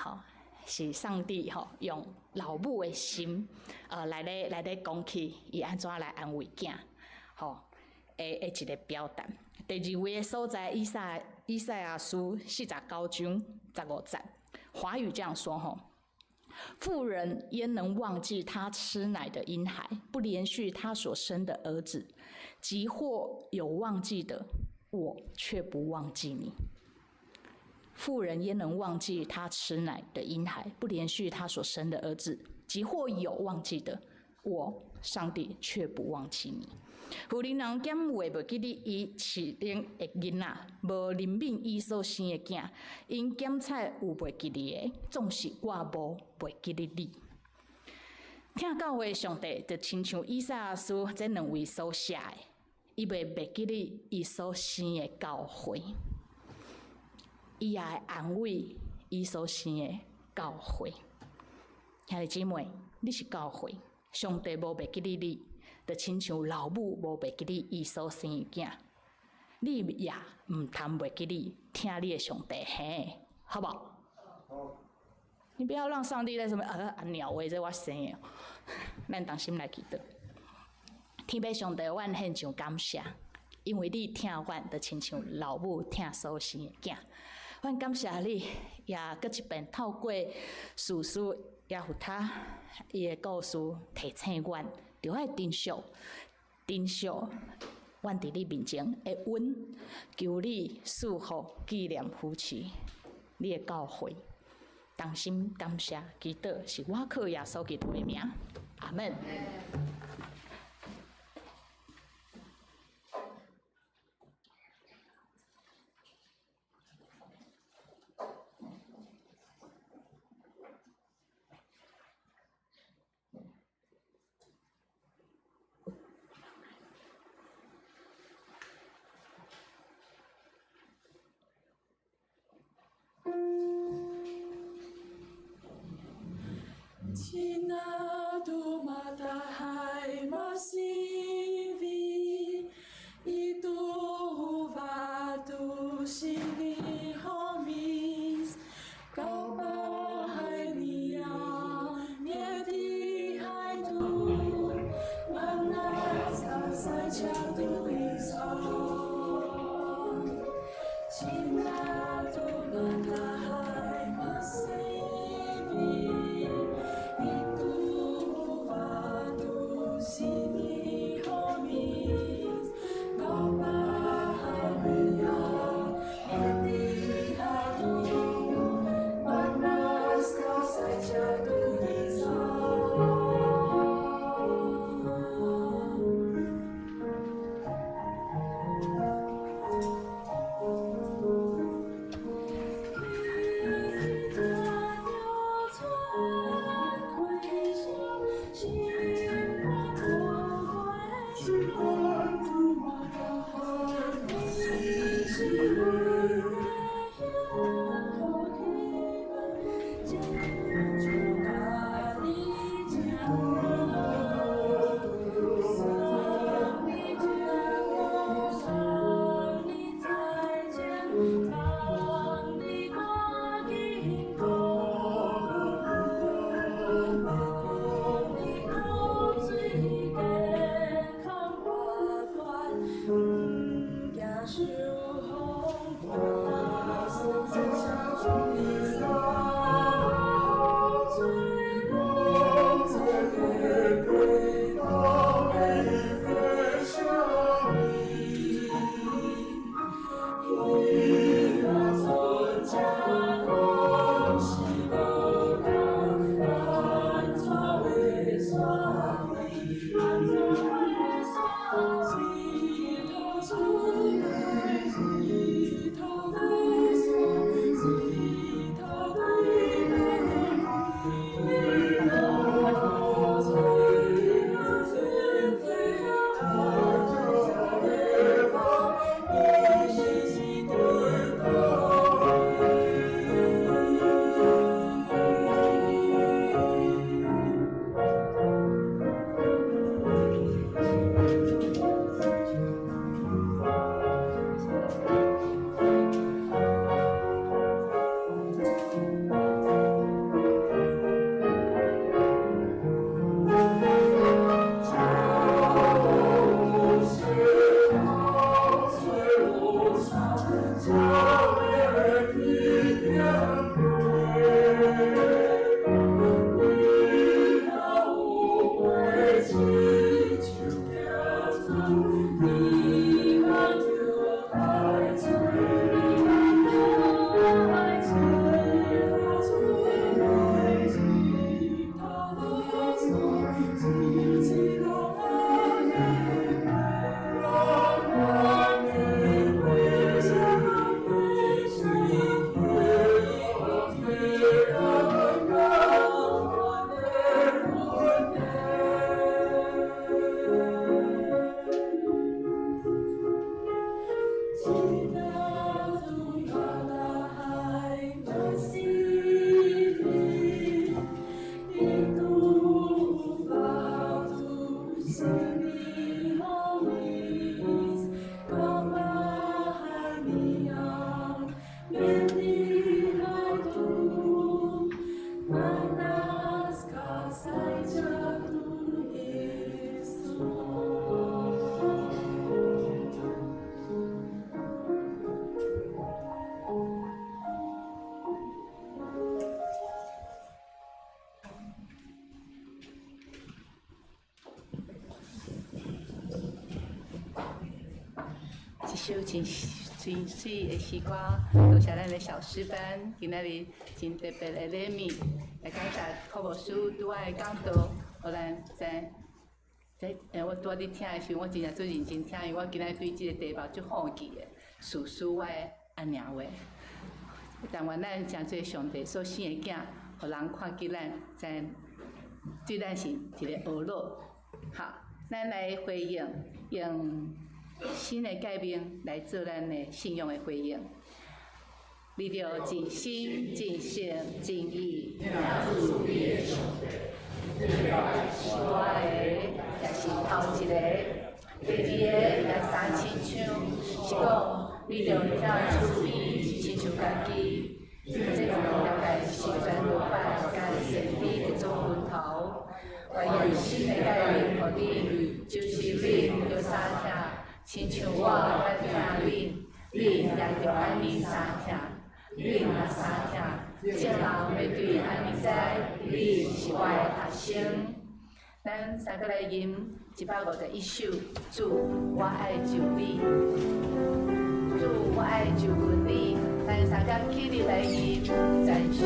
是上帝用老母的心来咧讲起伊安怎来安慰囝的一个表达。第二位的所在，以赛亚书49章15节，华语这样说妇人焉能忘记她吃奶的婴孩，不连续她所生的儿子？即或有忘记的，我却不忘记你。妇人焉能忘记她吃奶的婴孩，不连续她所生的儿子？即或有忘记的，我上帝却不忘记你。妇人人减话袂记你伊饲顶的囡仔，无怜悯伊所生的囝，因检测有袂记你的，总是我无袂记你。听教会上帝就亲像以赛亚书这两位所写的，伊袂记你伊所生的教会，伊也会安慰伊所生的教会。兄弟姊妹，你是教会，上帝无袂记你。就亲像老母无袂记你伊所生的囝，你也毋通袂记你听你的上帝嘿，好不好？好。你不要让上帝在什么鸟话这我生的，咱当心来祈祷。天父上帝，阮献上感谢，因为你听阮，就亲像老母听所生的囝。阮感谢你，也搁一遍透过事实也互他伊的故事提醒阮。就爱珍惜阮伫你面前的恩，求你赐福纪念夫妻，你的教会，同心感谢祈祷，是我靠耶稣基督的名，阿门。Tina tu matahai masivi itu vatu sini homis kau bahai dia mieti hai tu manas saja tu isan Tina tu matahai masivi Sini homis, kau bahagia, hati hadu, panas kau saja tulisan. 首真水的诗歌，多谢咱的小诗班，今仔日真特别的礼物，来感谢科牧师拄仔的讲道，互咱知。我拄仔伫听的时候，我真正最认真听，因为我今仔对即个题目足好奇的，事事我的安娘话。但愿咱真做上帝所生的囝，互人看见咱，知对咱是一个学乐。好，咱来回应，用新的改变来做咱的信仰的回应。你着尽心、尽性、尽意，是我的，也是头一个，第二个来三亲像，是讲你着听处理，亲像家己。这种了解时阵无法甲身体一种分头，我用新的概念，互你就是恁着相听，亲像我来听恁，恁也着安尼相听，恁若相听，众人要对安尼知，恁是我的学生。咱三个来吟151首，主我爱就你，主我爱就阮你。咱三个起立来吟赞首。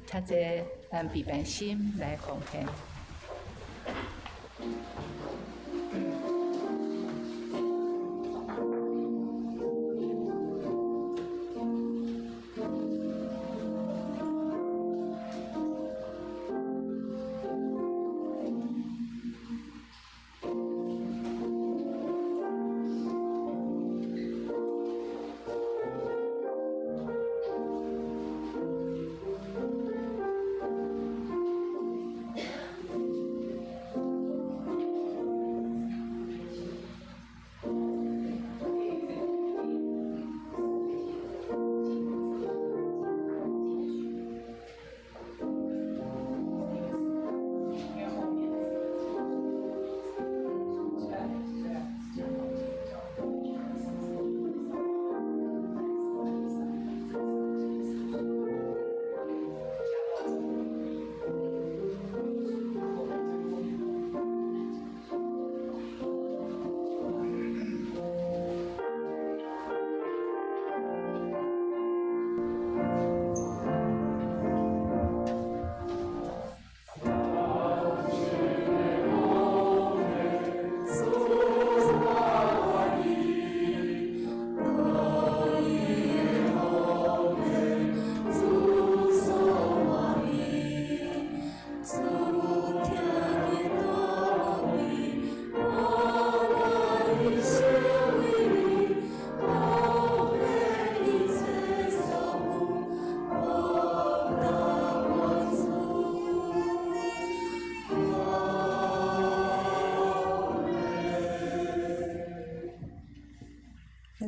他这咱必办心来奉献。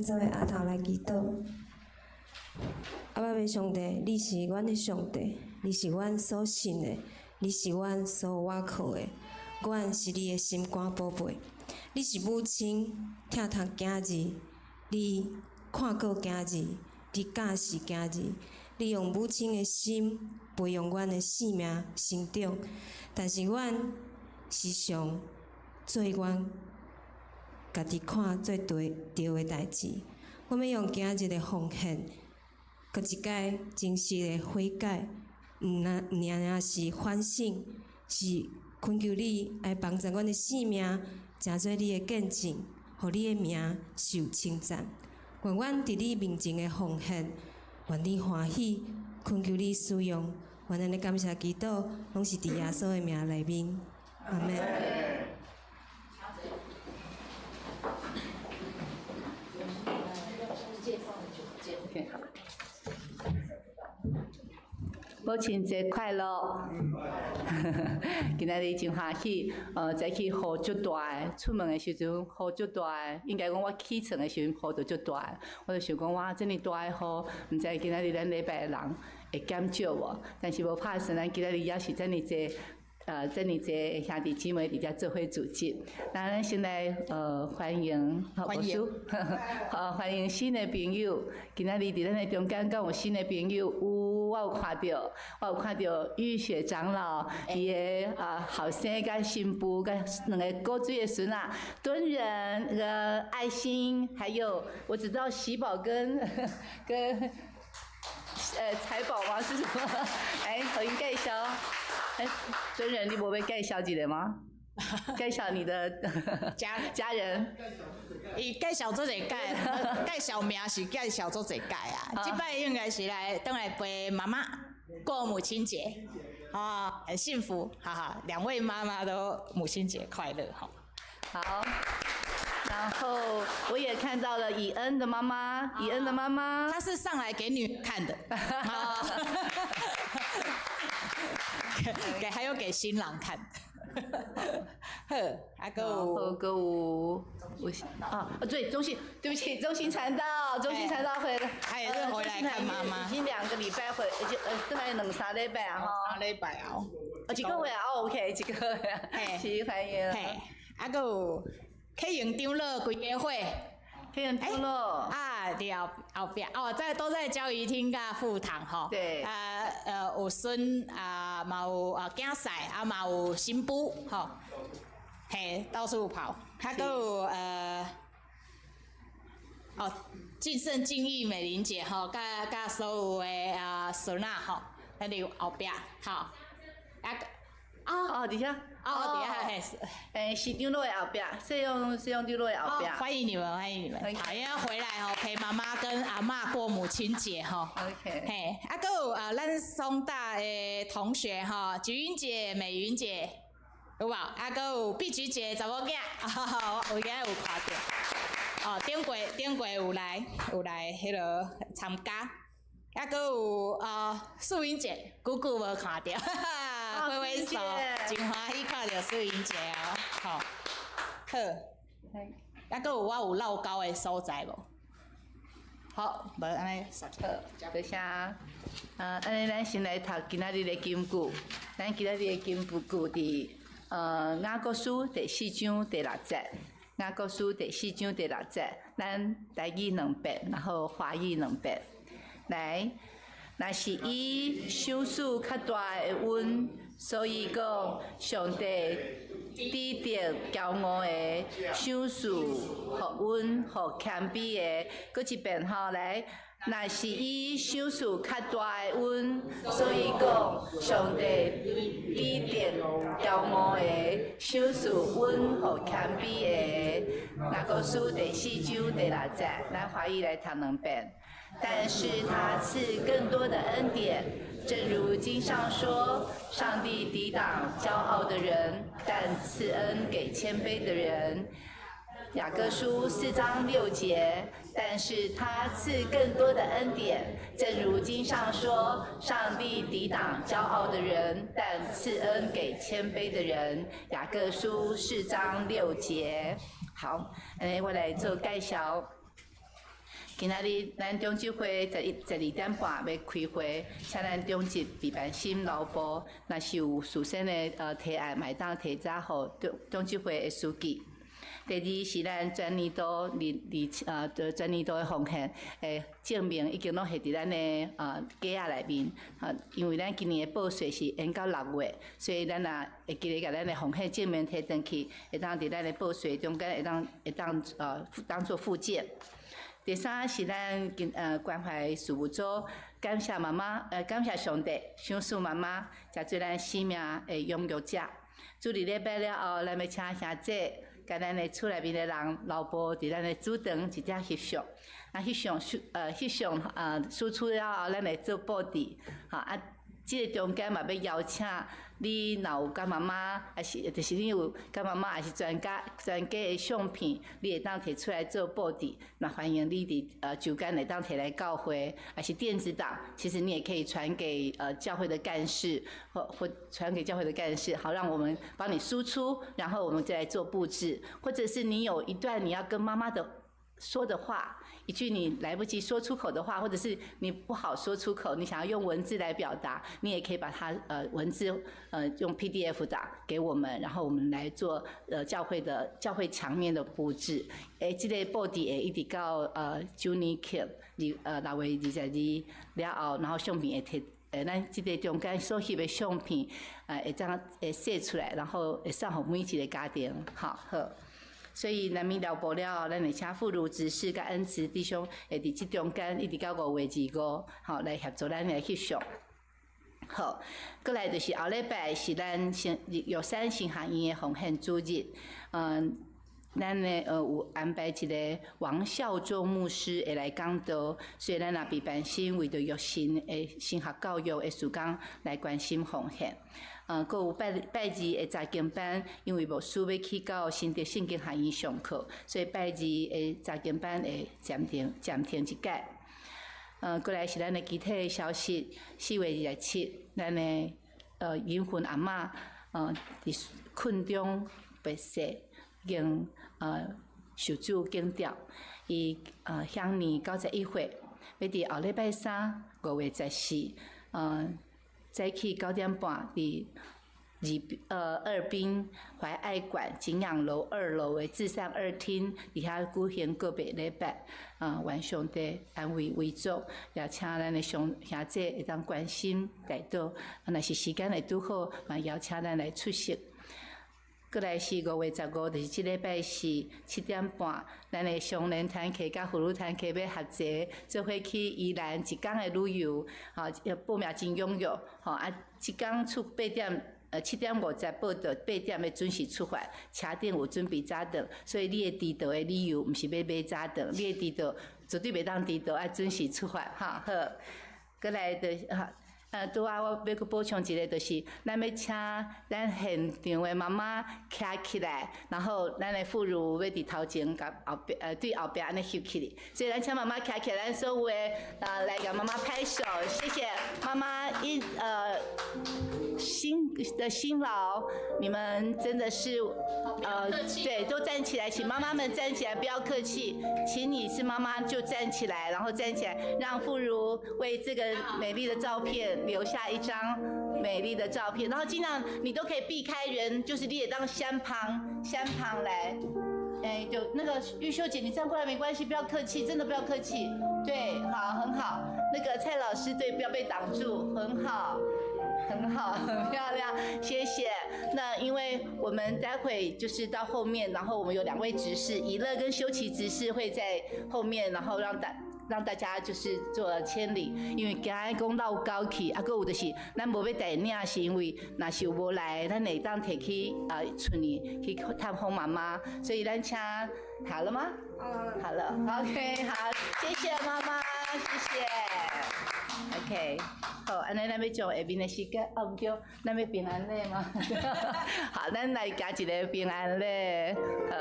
做伙阿头来祈祷。阿爸爸上帝，你是阮的上帝，你是阮所信的，你是阮所有倚靠的，阮是你的心肝宝贝。你是母亲，疼读囝儿，你看顾囝儿，你教示囝儿，你用母亲的心培养阮的性命成长。但是阮时常做阮家己看做对的代志。我要用今日的奉献，搁一摆真实的悔改，毋单是反省，是恳求你来帮助阮的性命，成做你的见证，互你的名受称赞。愿阮伫你面前的奉献，愿你欢喜，恳求你使用。愿咱的感谢祈祷，拢是伫耶稣的名内面。阿门。母亲节快乐！今仔日真欢喜，早起雨足大的，出门的时阵雨足大的，应该讲我起床的时阵雨就足大的，我就想讲哇，这么大的雨，毋知今仔日咱礼拜人会减少无？但是无拍算，咱今仔日也是这么济。这么济兄弟姊妹伫遮做伙组织，那咱先来欢迎，欢迎新的朋友。今仔日伫咱的中间，敢有新的朋友？有，我有看到玉雪长老，伊的后生甲新妇，甲两个古水的孙啊，敦仁和爱心，还有我知道喜宝跟财宝吗？是什么？来，互因介绍。尊仁，你无要介绍一个吗？介绍你的家人。伊介绍做侪届，介绍名是介绍做侪届啊。即摆应该是等来陪妈妈过母亲节，很幸福，哈哈！两位妈妈都母亲节快乐哈。好。然后我也看到了以恩的妈妈，她是上来给女看的，还有给新郎看。呵，对，对不起，中心传道回来，他也是回来看妈妈，已经2个礼拜回，大概2-3礼拜啊，哈，3礼拜啊，一个月啊 ，OK， 一个月啊，是欢迎，还有。客营长老规家伙，客营长老伫后壁都在教育厅甲副堂吼。对。有孙嘛有囝婿，嘛有新妇吼，到处跑。还有敬圣敬义美玲姐吼，甲所有的孙仔吼，喺你后壁吼。底下。市长落的后壁，摄用长落的后壁。欢迎你们。好，要回来陪妈妈跟阿嬷过母亲节OK。还有咱松大的同学菊云姐、美云姐，有无？还有碧菊姐查某囝，我今仔有看到。顶过有来迄落参加。还有素云姐，久无看到，挥挥手，真欢喜看到素云姐哦，好，还有我有绕高的所在无？好，无安尼，好，多谢。安尼咱先来读今仔日的金句，咱今仔日的金句伫雅各书第4章第6节，雅各书第4章第6节，咱台语2遍，然后华语2遍。来，若是以手术较大的恩，所以讲上帝指定骄傲的手术，互恩，互谦卑的，搁一遍吼来。若是以手术较大的恩，所以讲上帝指定骄傲的手术恩，互谦卑的。雅各书第4章第6节，咱华语来读2遍。但是他赐更多的恩典，正如经上说：“上帝抵挡骄傲的人，但赐恩给谦卑的人。”雅各书4章6节，但是他赐更多的恩典，正如经上说：“上帝抵挡骄傲的人，但赐恩给谦卑的人。”雅各书4章6节。好，我来做介绍。今仔日咱中执会12:30要开会，请咱中执备办心劳部，若是有事先的提案，嘛会当提早互中执会的书记。第二是咱全年度全年度的奉献诶证明已经拢写伫咱的计划内面。因为咱今年的报税是延到6月，所以咱也会记得甲咱的奉献证明摕转去，会当伫咱的报税中间会当当做附件。第三是咱关怀事务组，感谢妈妈，感谢上帝，赏赐妈妈，才做咱生命的拥有者。主日礼拜了后，咱要请兄姐。甲咱的厝内面的人劳保伫咱的主堂一只翕相，翕相输出了后，咱会做布置，即个中间嘛要邀请你，若有甲妈妈，还是就是你有甲妈妈，还是全家的相片，你会当摕出来做布置。那欢迎你伫周间会当摕来教会，还是电子档，其实你也可以传给教会的干事，或传给教会的干事，好让我们帮你输出，然后我们再来做布置。或者是你有一段你要跟妈妈的说的话，一句你来不及说出口的话，或者是你不好说出口，你想要用文字来表达，你也可以把它文字用 PDF 打给我们，然后我们来做教会墙面的布置。这个布置会一直到9年期6月22了后，然后相片会摕咱即个中间所翕的相片会洗出来，然后会送互每一个家庭，好。所以南面了报了后，咱会请妇孺执事甲恩慈弟兄会伫即中间一直到5月25，好来协助咱来翕相。好，过来就是后礼拜是咱玉山新学院的奉献主日，咱呢有安排一个王孝忠牧师会来讲道，所以咱也备办心为着育新的神学教育的事工来关心奉献。阁有拜二的查经班，因为牧师要去到新德圣经学院上课，所以拜二的查经班会暂停一届。过来是咱的具体的消息，4月27，咱的银魂阿嬷伫困中病逝，已经受主警调，伊享年91岁，要伫后礼拜3 5月14，早起9点半伫二滨怀爱馆景仰楼2楼的至善2厅，伫遐举行个别礼拜，愿上帝安慰为主，也请咱的兄姐会当关心代祷，若是时间会拄好，嘛邀请咱来出席。过来是5月15，就是即礼拜4 7点半，咱的双连团契甲妇女团契要合齐，做伙去宜兰一天的旅游，报名真踊跃，即天出8点，7点50报到8点要准时出发，车顶有准备早顿，所以你的迟到的理由，毋是要买早顿，你的迟到绝对袂当迟到，要准时出发，好。过来就拄我要阁补充一个，就是咱要请咱现场的妈妈徛起来，然后咱的妇孺要伫头前甲对后壁安尼翕起来，所以咱请妈妈徛起来，咱所有的来给妈妈拍手，谢谢妈妈辛劳，你们真的是对，都站起来，请妈妈们站起来，不要客气，请你是妈妈就站起来，然后站起来，让妇孺为这个美丽的照片留下一张美丽的照片，然后尽量你都可以避开人，就是你也当山旁来，就那个玉秀姐，你站过来没关系，不要客气，真的不要客气，对，好，很好，那个蔡老师对，不要被挡住，很好。很好，很漂亮，谢谢。那因为我们待会就是到后面，然后我们有2位执事，以乐跟修齐执事会在后面，然后让大家就是做签礼，因为今日讲闹高去，阁有就是咱无要带领，是因为若是有无来，咱会当摕去村里去探访妈妈，所以咱请好了吗？好了 ，OK， 好，谢谢妈妈，谢谢。OK， 好，安尼咱要将下面的时间，毋对，咱要平安礼吗？好，咱来加一个平安礼，好。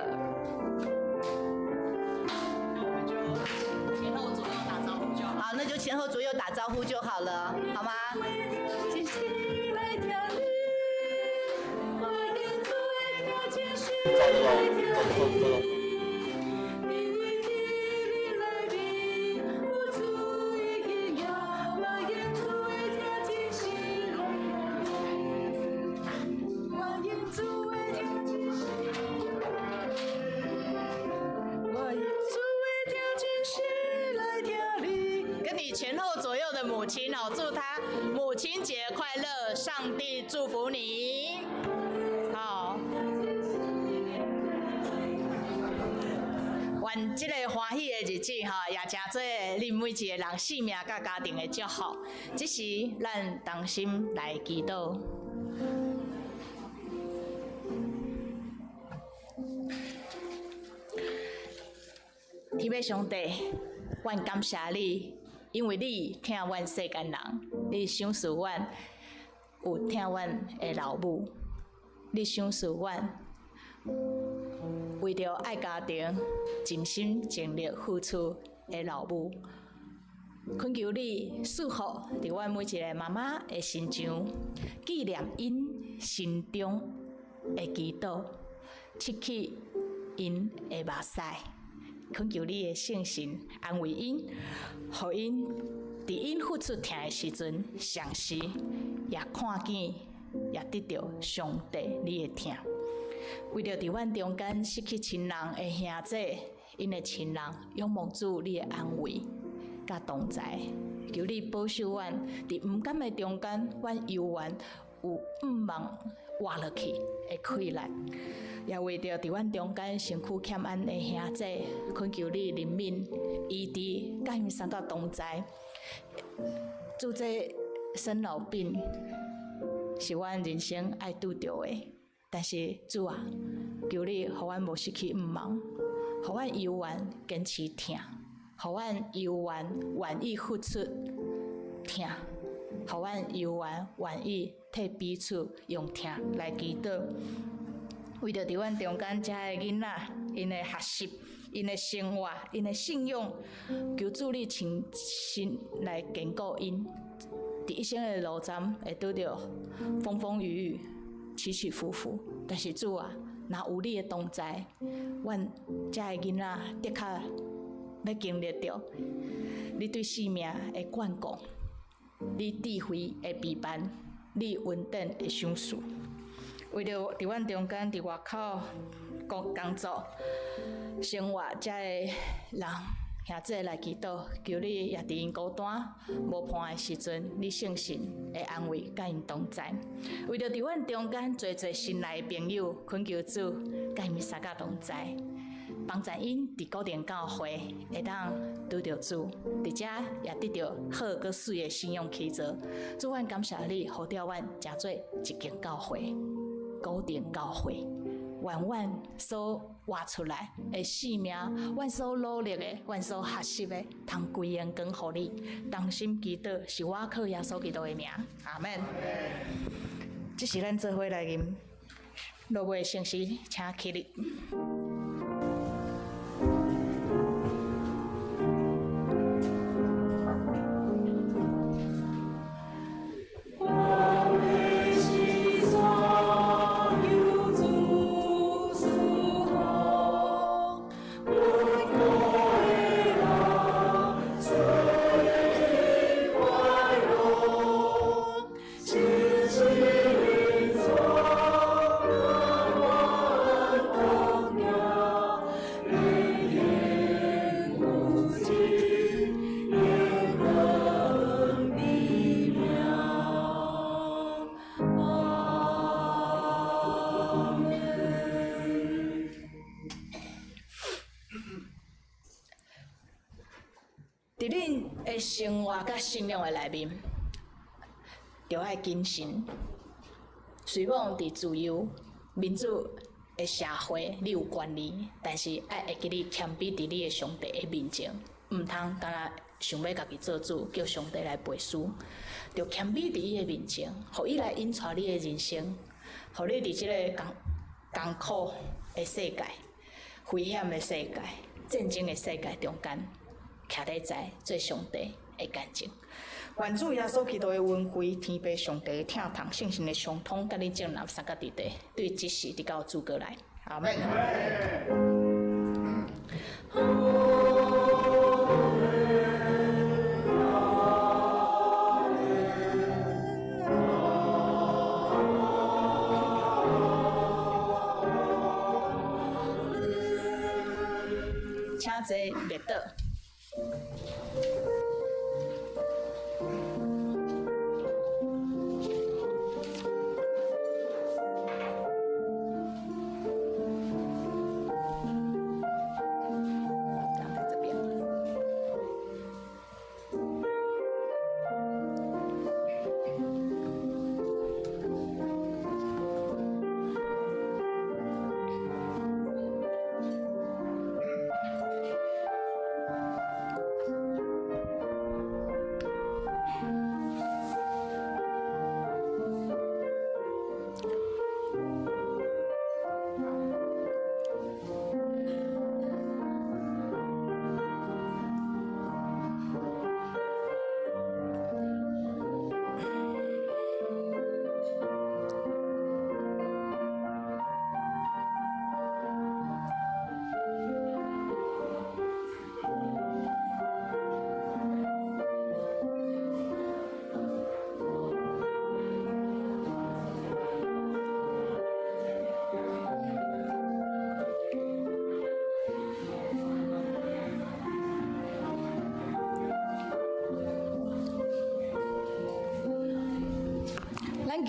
好，那就前后左右打招呼就好了，好吗？谢谢。走。秀的母亲哦，祝她母亲节快乐，上帝祝福你。好，愿这个欢喜的日子哈，也真做恁每一个人性命甲家庭的祝福。这时咱同心来祈祷。天父上帝，阮感谢你，因为你疼阮世间人，你想视阮有疼阮的老母，你想视阮为着爱家庭尽心尽力付出的老母。恳求你赐福伫阮每一个妈妈的心上，纪念因心中的祈祷，拭去因的目屎。恳求你的圣神安慰因，互因伫因付出疼的时阵，常时也看见，也得到上帝你的疼。为着伫阮中间失去亲人的兄姐，因的亲人仰望主你的安慰甲同在，求你保守阮伫毋甘的中间，阮犹原有毋茫活落去的气力。也为着伫阮中间身躯欠安的兄姐，恳求你怜悯、医治，甲因三甲同在。做这生老病是阮人生爱拄着的，但是主啊，求你互阮无失去毋茫，互阮犹原坚持疼，互阮犹原愿意付出疼，互阮犹原愿意替彼此用疼来祈祷。为着伫阮中间遮个囡仔，因的学习、因的生活、因的信用，求主你亲身来坚固因，伫一生的路站会拄着风风雨雨、起起伏伏。但是主啊，若有你的同在，阮遮个囡仔的确要经历着你对生命的眷顾，你智慧的陪伴，你稳定的赏赐。为着伫阮中间伫外口工作、生活，遮个人兄弟来祈祷，求你也伫因孤单无伴的时阵，你圣神的安慰甲因同在。为着伫阮中间做新来的朋友，恳求主甲因三甲同在，帮助因伫固定教会会当拄着主，伫遮也得到好佮水的信用起造。主，阮感谢你，互着阮诚做一间教会。固定教会，愿阮所活出来的生命，阮所努力的，阮所学习的，通归荣光互你。同心祈祷，是我靠耶稣基督的名，阿门。这是咱做伙来吟落尾圣诗，请起立。伫恁的生活甲信仰的内面，着爱谨慎。虽然伫自由民主的社会，你有权利，但是爱会记你谦卑伫你的上帝的面前，毋通干那想要家己做主，叫上帝来背书，着谦卑伫伊的面前，互伊来引带你的人生，互你伫即个艰苦的世界、危险的世界、战争的世界中间。徛伫在做上帝的干净，愿主耶稣基督的恩惠、天父上帝的疼痛、圣神的相通，甲你正南三角地地，对即时直到主过来，阿门。请坐列倒。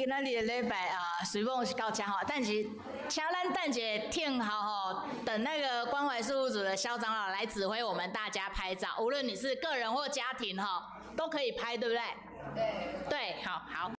今仔日的礼拜随梦是到这吼，但是请咱等一下听好吼，等那个关怀事务组的肖长老来指挥我们大家拍照，无论你是个人或家庭哈，都可以拍，对不对？对，好。